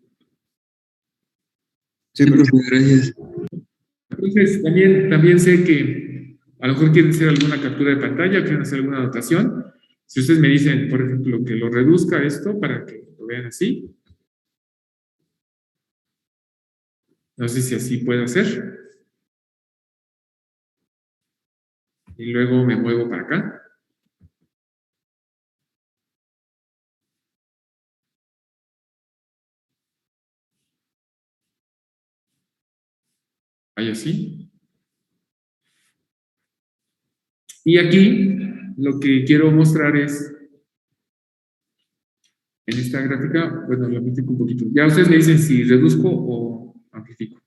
Sí, profe. Gracias. Entonces, también sé que a lo mejor quieren hacer alguna captura de pantalla, quieren hacer alguna anotación. Si ustedes me dicen, por ejemplo, que lo reduzca esto para que lo vean así. No sé si así puedo hacer. Y luego me muevo para acá. Ahí así. Y aquí lo que quiero mostrar es, en esta gráfica, bueno, lo amplifico un poquito. Ya ustedes me dicen si reduzco o amplifico.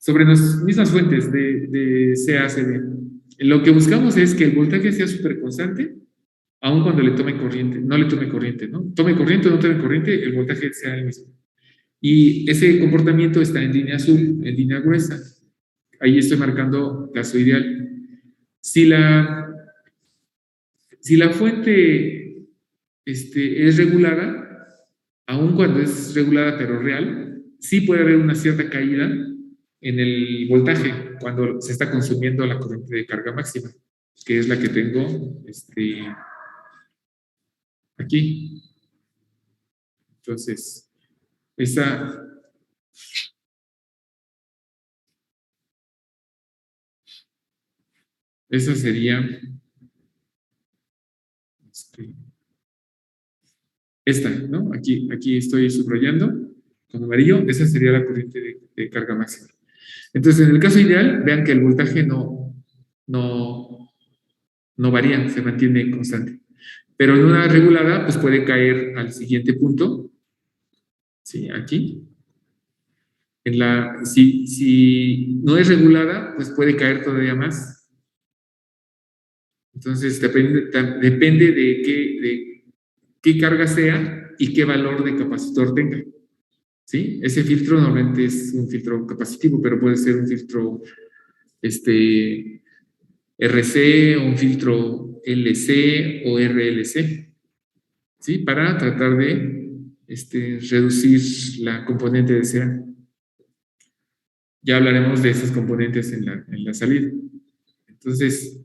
sobre las mismas fuentes de CACD. Lo que buscamos es que el voltaje sea súper constante, aun cuando le tome corriente, no le tome corriente, ¿no? Tome corriente o no tome corriente, el voltaje sea el mismo. Y ese comportamiento está en línea azul, en línea gruesa. Ahí estoy marcando caso ideal. Si la fuente es regulada, aun cuando es regulada pero real, sí puede haber una cierta caída en el voltaje cuando se está consumiendo la corriente de carga máxima, que es la que tengo aquí. Entonces, esa sería esta, ¿no? Aquí estoy subrayando con amarillo, esa sería la corriente de carga máxima. Entonces, en el caso ideal, vean que el voltaje no varía, se mantiene constante. Pero en una regulada, pues puede caer al siguiente punto, ¿sí? Aquí. Si no es regulada, pues puede caer todavía más. Entonces, depende de qué carga sea y qué valor de capacitor tenga. ¿Sí? Ese filtro normalmente es un filtro capacitivo, pero puede ser un filtro RC, o un filtro LC o RLC, ¿sí? Para tratar de reducir la componente de CA. Ya hablaremos de esos componentes en la salida. Entonces,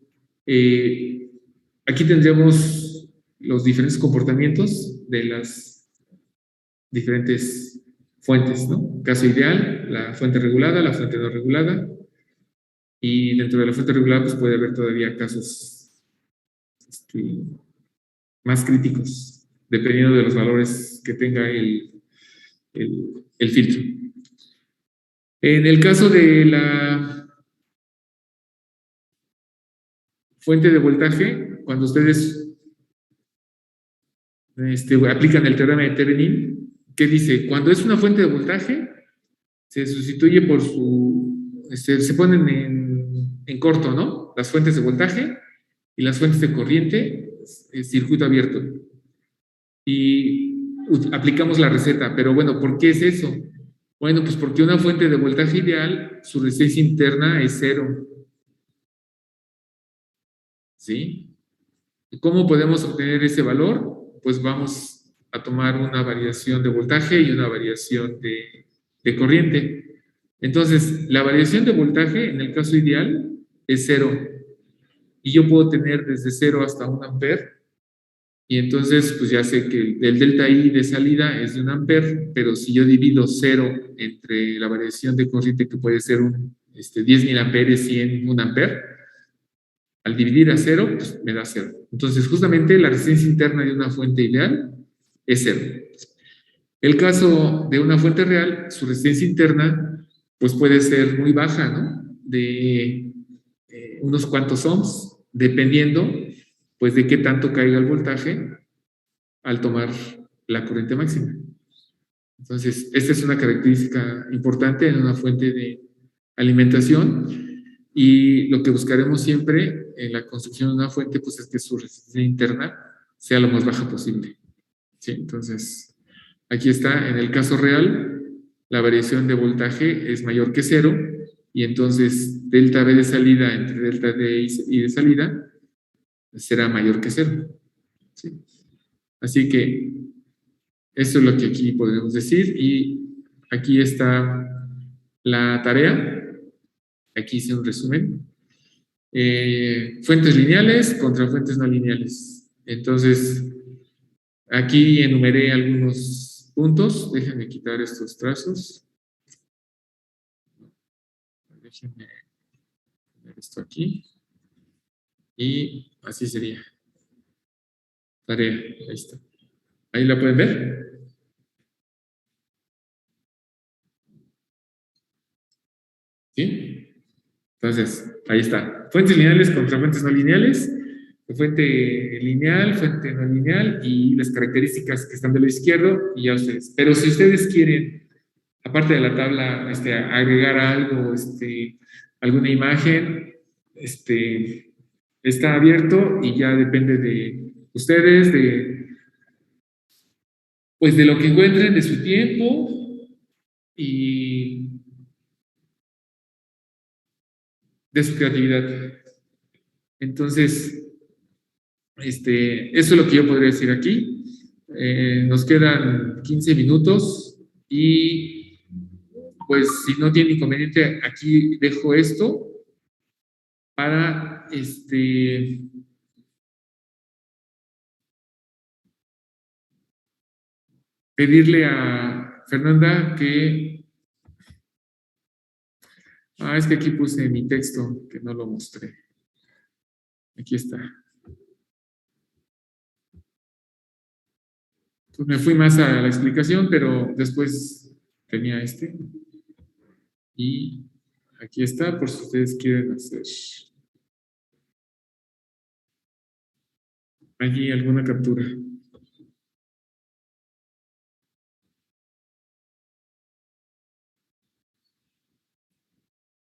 aquí tendríamos los diferentes comportamientos de las diferentes fuentes, ¿no? Caso ideal, la fuente regulada, la fuente no regulada, y dentro de la fuente regulada pues puede haber todavía casos más críticos, dependiendo de los valores que tenga el filtro. En el caso de la fuente de voltaje, cuando ustedes aplican el teorema de Thevenin, ¿qué dice? Cuando es una fuente de voltaje, se sustituye por se ponen en corto, ¿no? Las fuentes de voltaje y las fuentes de corriente, circuito abierto. Y aplicamos la receta, pero bueno, ¿por qué es eso? Bueno, pues porque una fuente de voltaje ideal, su resistencia interna es 0. ¿Sí? ¿Cómo podemos obtener ese valor? Pues vamos a tomar una variación de voltaje y una variación de corriente. Entonces, la variación de voltaje, en el caso ideal, es 0. Y yo puedo tener desde 0 hasta 1 amper. Y entonces, pues ya sé que el delta I de salida es de 1 amper, pero si yo divido 0 entre la variación de corriente, que puede ser 10.000 amperes y 1 amper, al dividir a 0, pues me da 0. Entonces, justamente la resistencia interna de una fuente ideal es 0. El caso de una fuente real, su resistencia interna, pues puede ser muy baja, ¿no? De unos cuantos ohms, dependiendo, pues, de qué tanto caiga el voltaje al tomar la corriente máxima. Entonces, esta es una característica importante en una fuente de alimentación. Y lo que buscaremos siempre en la construcción de una fuente, pues es que su resistencia interna sea lo más baja posible. ¿Sí? Entonces, aquí está, en el caso real, la variación de voltaje es mayor que 0, y entonces delta V de salida entre delta D y de salida será mayor que 0. ¿Sí? Así que eso es lo que aquí podemos decir, y aquí está la tarea. Aquí hice un resumen. Fuentes lineales contra fuentes no lineales. Entonces, aquí enumeré algunos puntos. Déjenme quitar estos trazos. Déjenme poner esto aquí. Y así sería. Tarea, ahí está. ¿Ahí la pueden ver? ¿Sí? Entonces, ahí está. Fuentes lineales contra fuentes no lineales. Fuente lineal, fuente no lineal y las características que están de lado izquierdo y ya ustedes. Pero si ustedes quieren aparte de la tabla, agregar algo, alguna imagen, está abierto y ya depende de ustedes, pues de lo que encuentren, de su tiempo y de su creatividad. Entonces, eso es lo que yo podría decir aquí. Nos quedan 15 minutos y pues si no tiene inconveniente, aquí dejo esto para pedirle a Fernanda que... es que aquí puse mi texto, que no lo mostré. Aquí está. Pues me fui más a la explicación, pero después tenía y aquí está, por si ustedes quieren hacer allí alguna captura.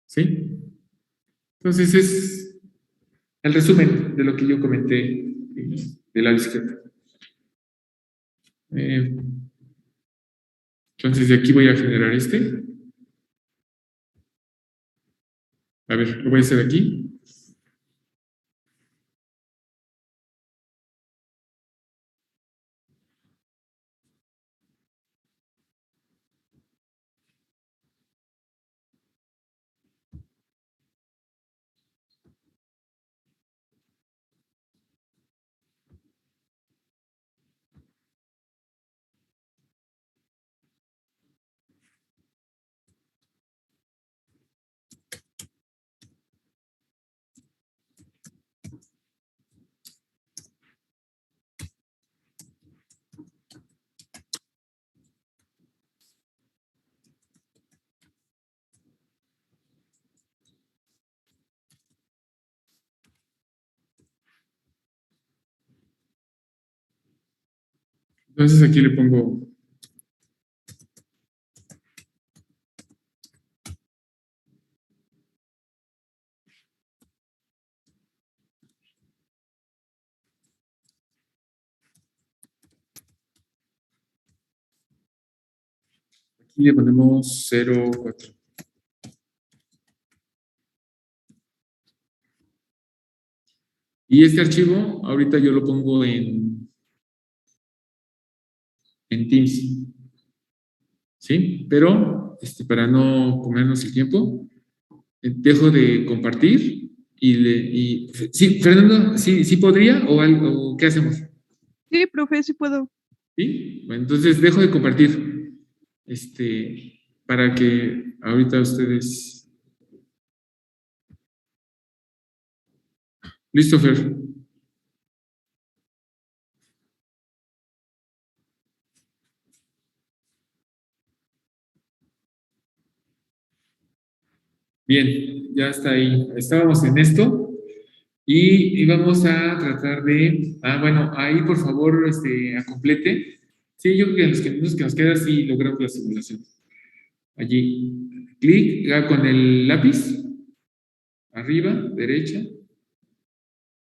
¿Sí? Entonces es el resumen de lo que yo comenté de la discreta. Entonces de aquí voy a generar A ver, lo voy a hacer aquí. Entonces aquí le pongo aquí le ponemos 0,4. Y este archivo, ahorita yo lo pongo en Teams. ¿Sí? Pero, para no comernos el tiempo, dejo de compartir sí, Fernando, ¿sí podría o algo, o qué hacemos? Sí, profe, sí puedo. ¿Sí? Bueno, entonces dejo de compartir, para que ahorita ustedes... Listo, Fer. Bien, ya está ahí. Estábamos en esto y vamos a tratar de... bueno, ahí por favor, complete. Sí, yo creo que en los minutos que nos queda sí logramos la simulación. Allí, clic, con el lápiz, arriba, derecha.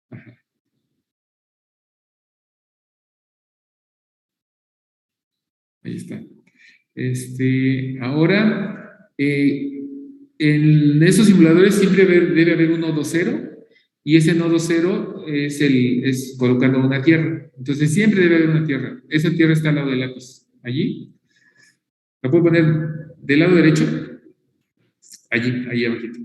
Ajá. Ahí está. Ahora, en esos simuladores siempre debe haber un nodo cero, y ese nodo cero es colocando una tierra. Entonces siempre debe haber una tierra. Esa tierra está al lado del lápiz. Allí. La puedo poner del lado derecho. Allí abajito.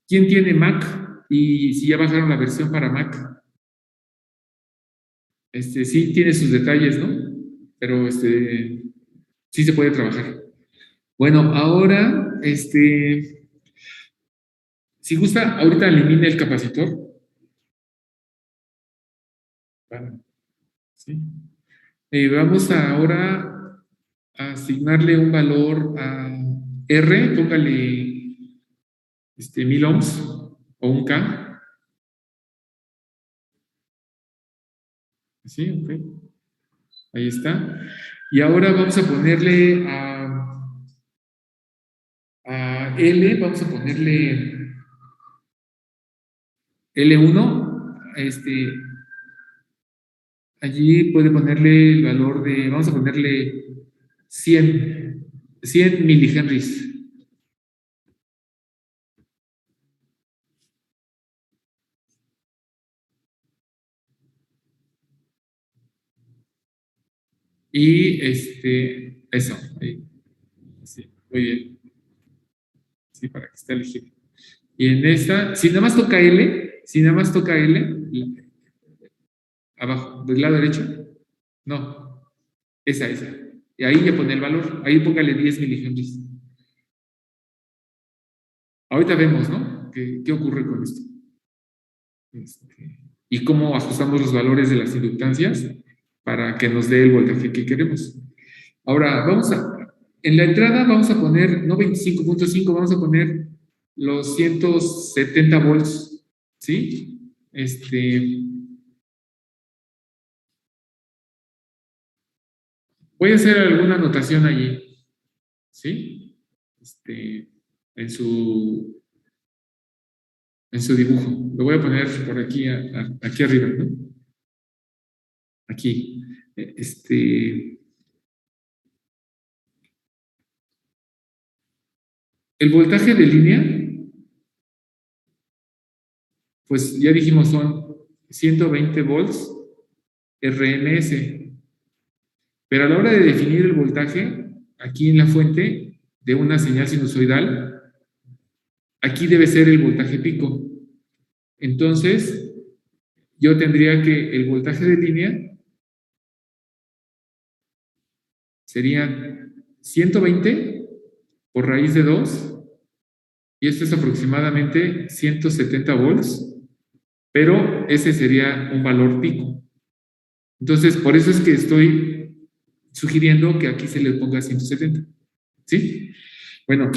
¿Quién tiene Mac? Y si ya bajaron la versión para Mac. Sí tiene sus detalles, ¿no? Pero sí se puede trabajar. Bueno, ahora, si gusta, ahorita elimine el capacitor. Bueno, ¿sí? Vamos ahora a asignarle un valor a R, póngale 1000 ohms o un K. ¿Sí? Ok. Ahí está. Y ahora vamos a ponerle a L, vamos a ponerle L1. Allí puede ponerle el valor de, vamos a ponerle 100 milihenries. Y eso, ahí. Sí, muy bien. Sí, para que esté elegible. Y en esta, si nada más toca L, abajo, del lado derecho, no, esa. Y ahí ya pone el valor, ahí póngale 10 milihenries. Ahorita vemos, ¿no? ¿Qué ocurre con esto? Y cómo ajustamos los valores de las inductancias para que nos dé el voltaje que queremos. Ahora, en la entrada vamos a poner, no 25.5, vamos a poner los 170 volts, ¿sí? Voy a hacer alguna anotación allí, ¿sí? En su dibujo. Lo voy a poner por aquí, aquí arriba, ¿no? Aquí. El voltaje de línea, pues ya dijimos, son 120 volts RMS. Pero a la hora de definir el voltaje, aquí en la fuente de una señal sinusoidal, aquí debe ser el voltaje pico. Entonces, yo tendría que el voltaje de línea sería 120 por raíz de 2, y esto es aproximadamente 170 volts, pero ese sería un valor pico. Entonces, por eso es que estoy sugiriendo que aquí se le ponga 170. ¿Sí? Bueno,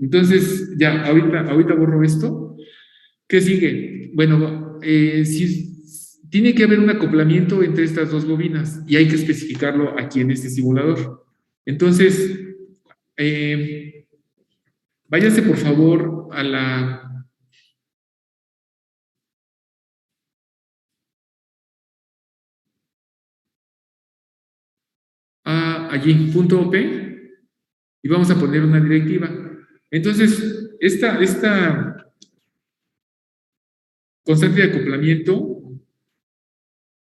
entonces ya ahorita borro esto. ¿Qué sigue? Bueno, tiene que haber un acoplamiento entre estas dos bobinas y hay que especificarlo aquí en este simulador. Entonces, váyase por favor allí, punto OP, y vamos a poner una directiva. Entonces, esta constante de acoplamiento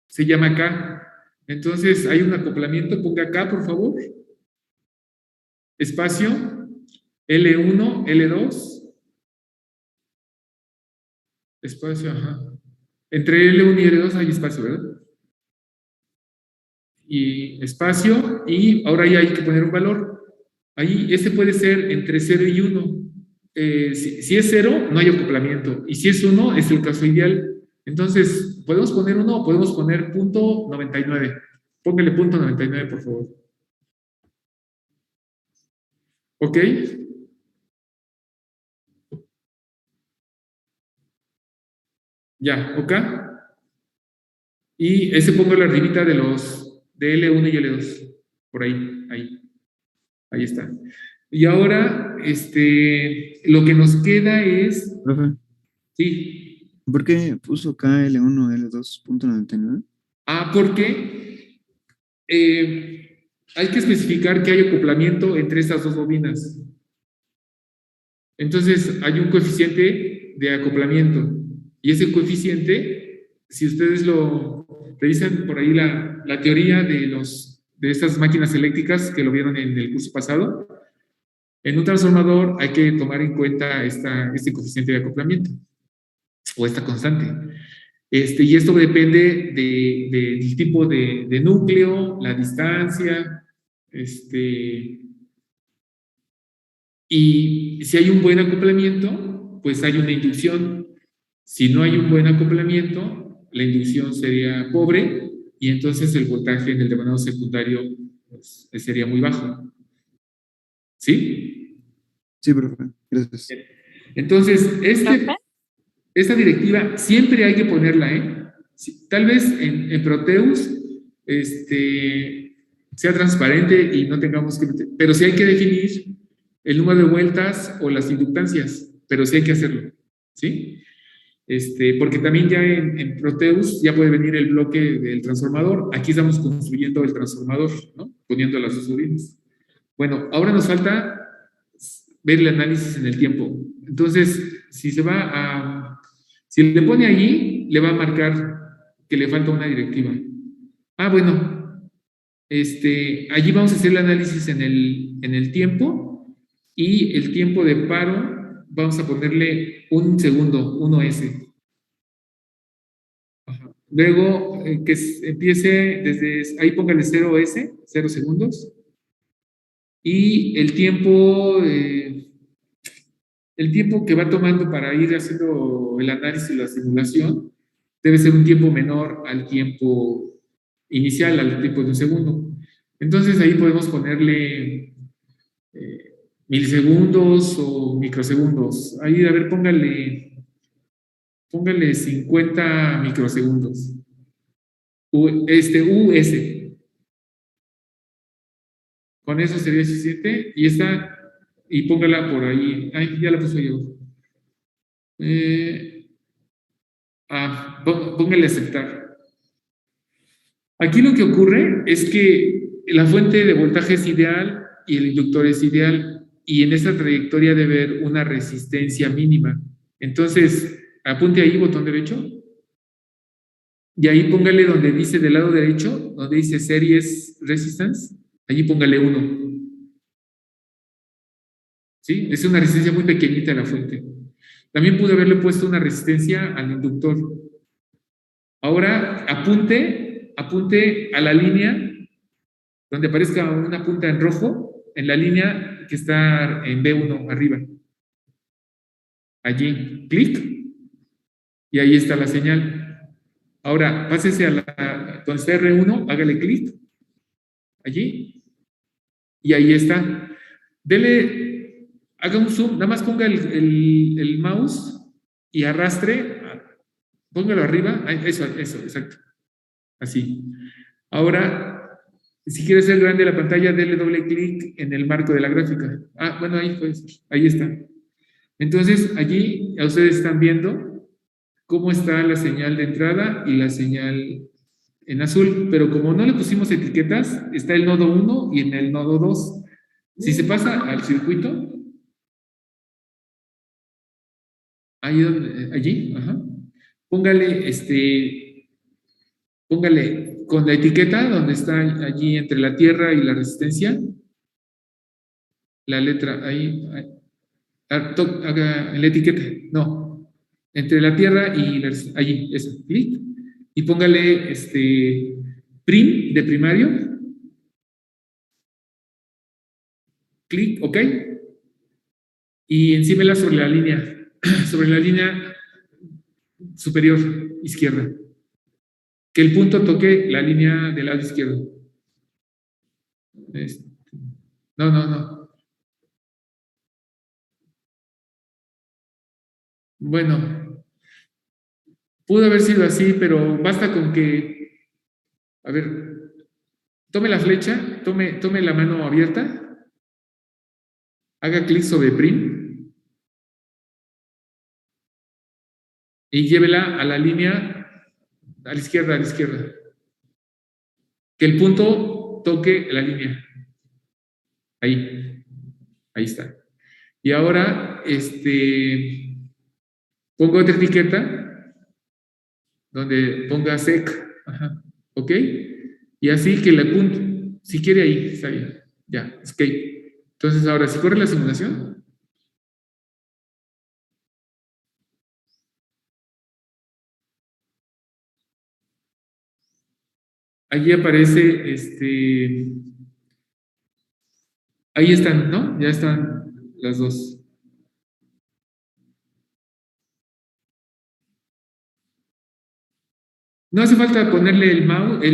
se llama K. Entonces, hay un acoplamiento, ponga K, por favor. Espacio, L1, L2. Espacio, ajá. Entre L1 y L2 hay espacio, ¿verdad? Y espacio, y ahora ya hay que poner un valor. Ahí, puede ser entre 0 y 1. Si es 0, no hay acoplamiento. Y si es 1, es el caso ideal. Entonces, podemos poner 1 o podemos poner punto 99. Póngale punto 99, por favor. ¿Ok? Ya, ¿ok? Y ese pongo la arribita de L1 y L2. Por ahí. Ahí está. Y ahora, lo que nos queda es... Profe, Sí. ¿por qué puso KL1, L2.99? Porque hay que especificar que hay acoplamiento entre estas dos bobinas. Entonces, hay un coeficiente de acoplamiento. Y ese coeficiente, si ustedes lo revisan por ahí la teoría de estas máquinas eléctricas que lo vieron en el curso pasado, en un transformador hay que tomar en cuenta este coeficiente de acoplamiento o esta constante. Y esto depende del tipo de núcleo, la distancia, y si hay un buen acoplamiento, pues hay una inducción. Si no hay un buen acoplamiento, la inducción sería pobre y entonces el voltaje en el devanado secundario pues, sería muy bajo. ¿Sí? Sí, profe, gracias. Entonces, ¿Profe? esta directiva siempre hay que ponerla, ¿eh? Tal vez en Proteus sea transparente y no tengamos que meter, pero sí hay que definir el número de vueltas o las inductancias, pero sí hay que hacerlo, ¿sí? Porque también ya en Proteus ya puede venir el bloque del transformador. Aquí estamos construyendo el transformador, ¿no? Poniendo las dos bobinas. Bueno, ahora nos falta ver el análisis en el tiempo. Entonces, si le pone allí, le va a marcar que le falta una directiva. Ah, bueno, allí vamos a hacer el análisis en el tiempo y el tiempo de paro vamos a ponerle 1 segundo, 1S. Ajá. Luego, empiece desde ahí, póngale 0S, 0 segundos. Y el tiempo que va tomando para ir haciendo el análisis y la simulación debe ser un tiempo menor al tiempo inicial, al tiempo de 1 segundo. Entonces ahí podemos ponerle milisegundos o microsegundos. Ahí, a ver, póngale 50 microsegundos. US. Con eso sería suficiente. Y póngala por ahí. Ay, ya la puse yo. Póngale aceptar. Aquí lo que ocurre es que la fuente de voltaje es ideal y el inductor es ideal, y en esta trayectoria debe haber una resistencia mínima. Entonces, apunte ahí, botón derecho, y ahí póngale donde dice del lado derecho, donde dice Series Resistance, allí póngale 1. ¿Sí? Es una resistencia muy pequeñita la fuente. También pude haberle puesto una resistencia al inductor. Ahora, apunte a la línea donde aparezca una punta en rojo, en la línea que está en B1 arriba. Allí, clic, y ahí está la señal. Ahora, pásese donde está R1, hágale clic, allí, y ahí está. Haga un zoom, nada más ponga el mouse y arrastre, póngalo arriba, eso, exacto, así. Ahora, si quiere hacer grande la pantalla, dele doble clic en el marco de la gráfica. Bueno, ahí está. Entonces, allí ustedes están viendo cómo está la señal de entrada y la señal en azul, pero como no le pusimos etiquetas, está el nodo 1 y en el nodo 2. Si se pasa al circuito, allí, ajá, póngale con la etiqueta donde está allí entre la tierra y la resistencia, la letra ahí, haga en la etiqueta, no, entre la tierra y allí, eso, clic, y póngale prim de primario, clic, ok, y encímela sobre la línea superior izquierda, que el punto toque la línea del lado izquierdo. No. Bueno, pudo haber sido así, pero basta con que, a ver, tome la flecha, tome la mano abierta, haga clic sobre print y llévela a la línea a la izquierda. Que el punto toque la línea. Ahí está. Y ahora, pongo otra etiqueta donde ponga sec, ajá, ¿ok? Y así que le apunte, si quiere ahí, está bien, ya, escape. Entonces ahora, si corre la simulación, allí aparece, ahí están, ¿no? Ya están las dos. No hace falta ponerle el mouse,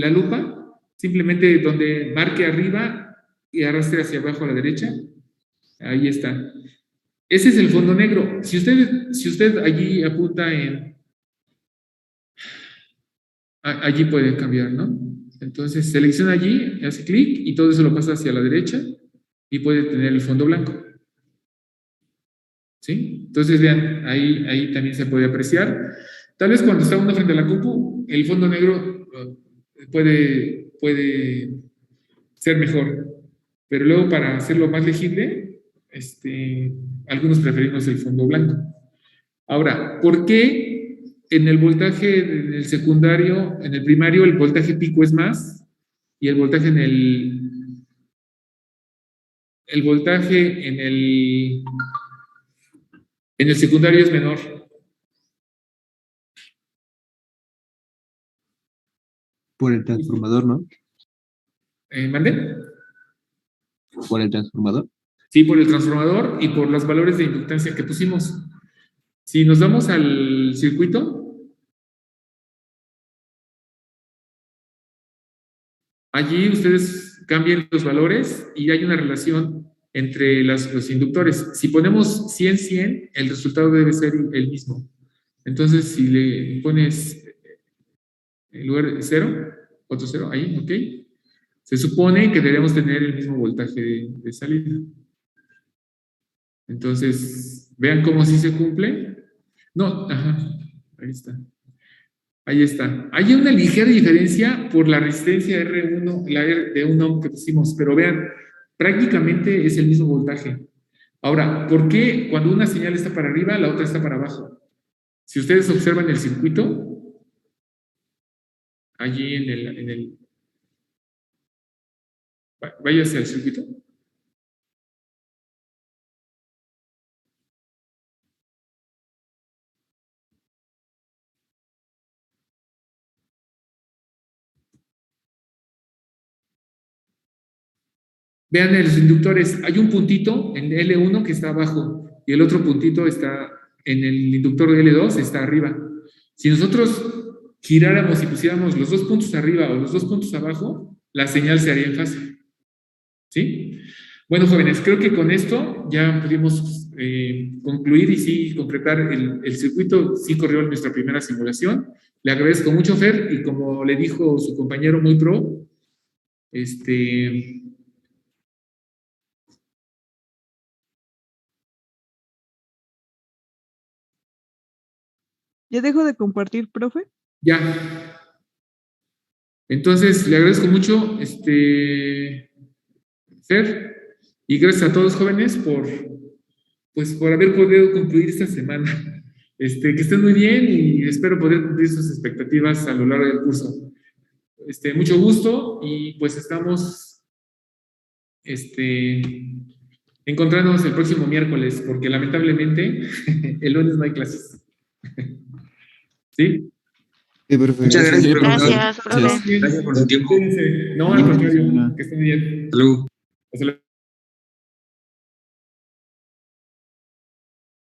la lupa, simplemente donde marque arriba y arrastre hacia abajo a la derecha. Ahí está. Ese es el fondo negro. Si usted allí apunta allí puede cambiar, ¿no? Entonces selecciona allí, hace clic y todo eso lo pasa hacia la derecha y puede tener el fondo blanco. ¿Sí? Entonces vean, ahí también se puede apreciar. Tal vez cuando está uno frente a la compu, el fondo negro puede ser mejor, pero luego para hacerlo más legible, algunos preferimos el fondo blanco. Ahora, ¿por qué en el voltaje del secundario, en el primario, el voltaje pico es más y el voltaje en el secundario es menor? Por el transformador, ¿no? ¿Mande? Por el transformador. Sí, por el transformador y por los valores de inductancia que pusimos. Si nos vamos al circuito, allí ustedes cambian los valores y hay una relación entre los inductores. Si ponemos 100, el resultado debe ser el mismo. Entonces, si le pones en lugar de 0, otro 0, ahí, ok. Se supone que debemos tener el mismo voltaje de salida. Entonces, vean cómo sí se cumple. No, ajá, ahí está. Ahí está. Hay una ligera diferencia por la resistencia R1, la R de 1 ohm que pusimos, pero vean, prácticamente es el mismo voltaje. Ahora, ¿por qué cuando una señal está para arriba, la otra está para abajo? Si ustedes observan el circuito, allí váyase al circuito. Vean en los inductores, hay un puntito en L1 que está abajo y el otro puntito está en el inductor de L2, está arriba. Si nosotros giráramos y pusiéramos los dos puntos arriba o los dos puntos abajo, la señal se haría en fase. ¿Sí? Bueno, jóvenes, creo que con esto ya pudimos concluir y sí concretar el circuito. Sí corrió nuestra primera simulación. Le agradezco mucho, Fer, y como le dijo su compañero muy pro, ¿Ya dejo de compartir, profe? ya. Entonces, le agradezco mucho, Fer, y gracias a todos jóvenes por haber podido concluir esta semana. Que estén muy bien y espero poder cumplir sus expectativas a lo largo del curso. Mucho gusto y pues estamos encontrándonos el próximo miércoles, porque lamentablemente el lunes no hay clases. ¿Sí? Sí, profe. Muchas gracias, profesor. Gracias, profe. Gracias por su tiempo. No, al contrario, que estén bien. Hasta luego. Hasta luego.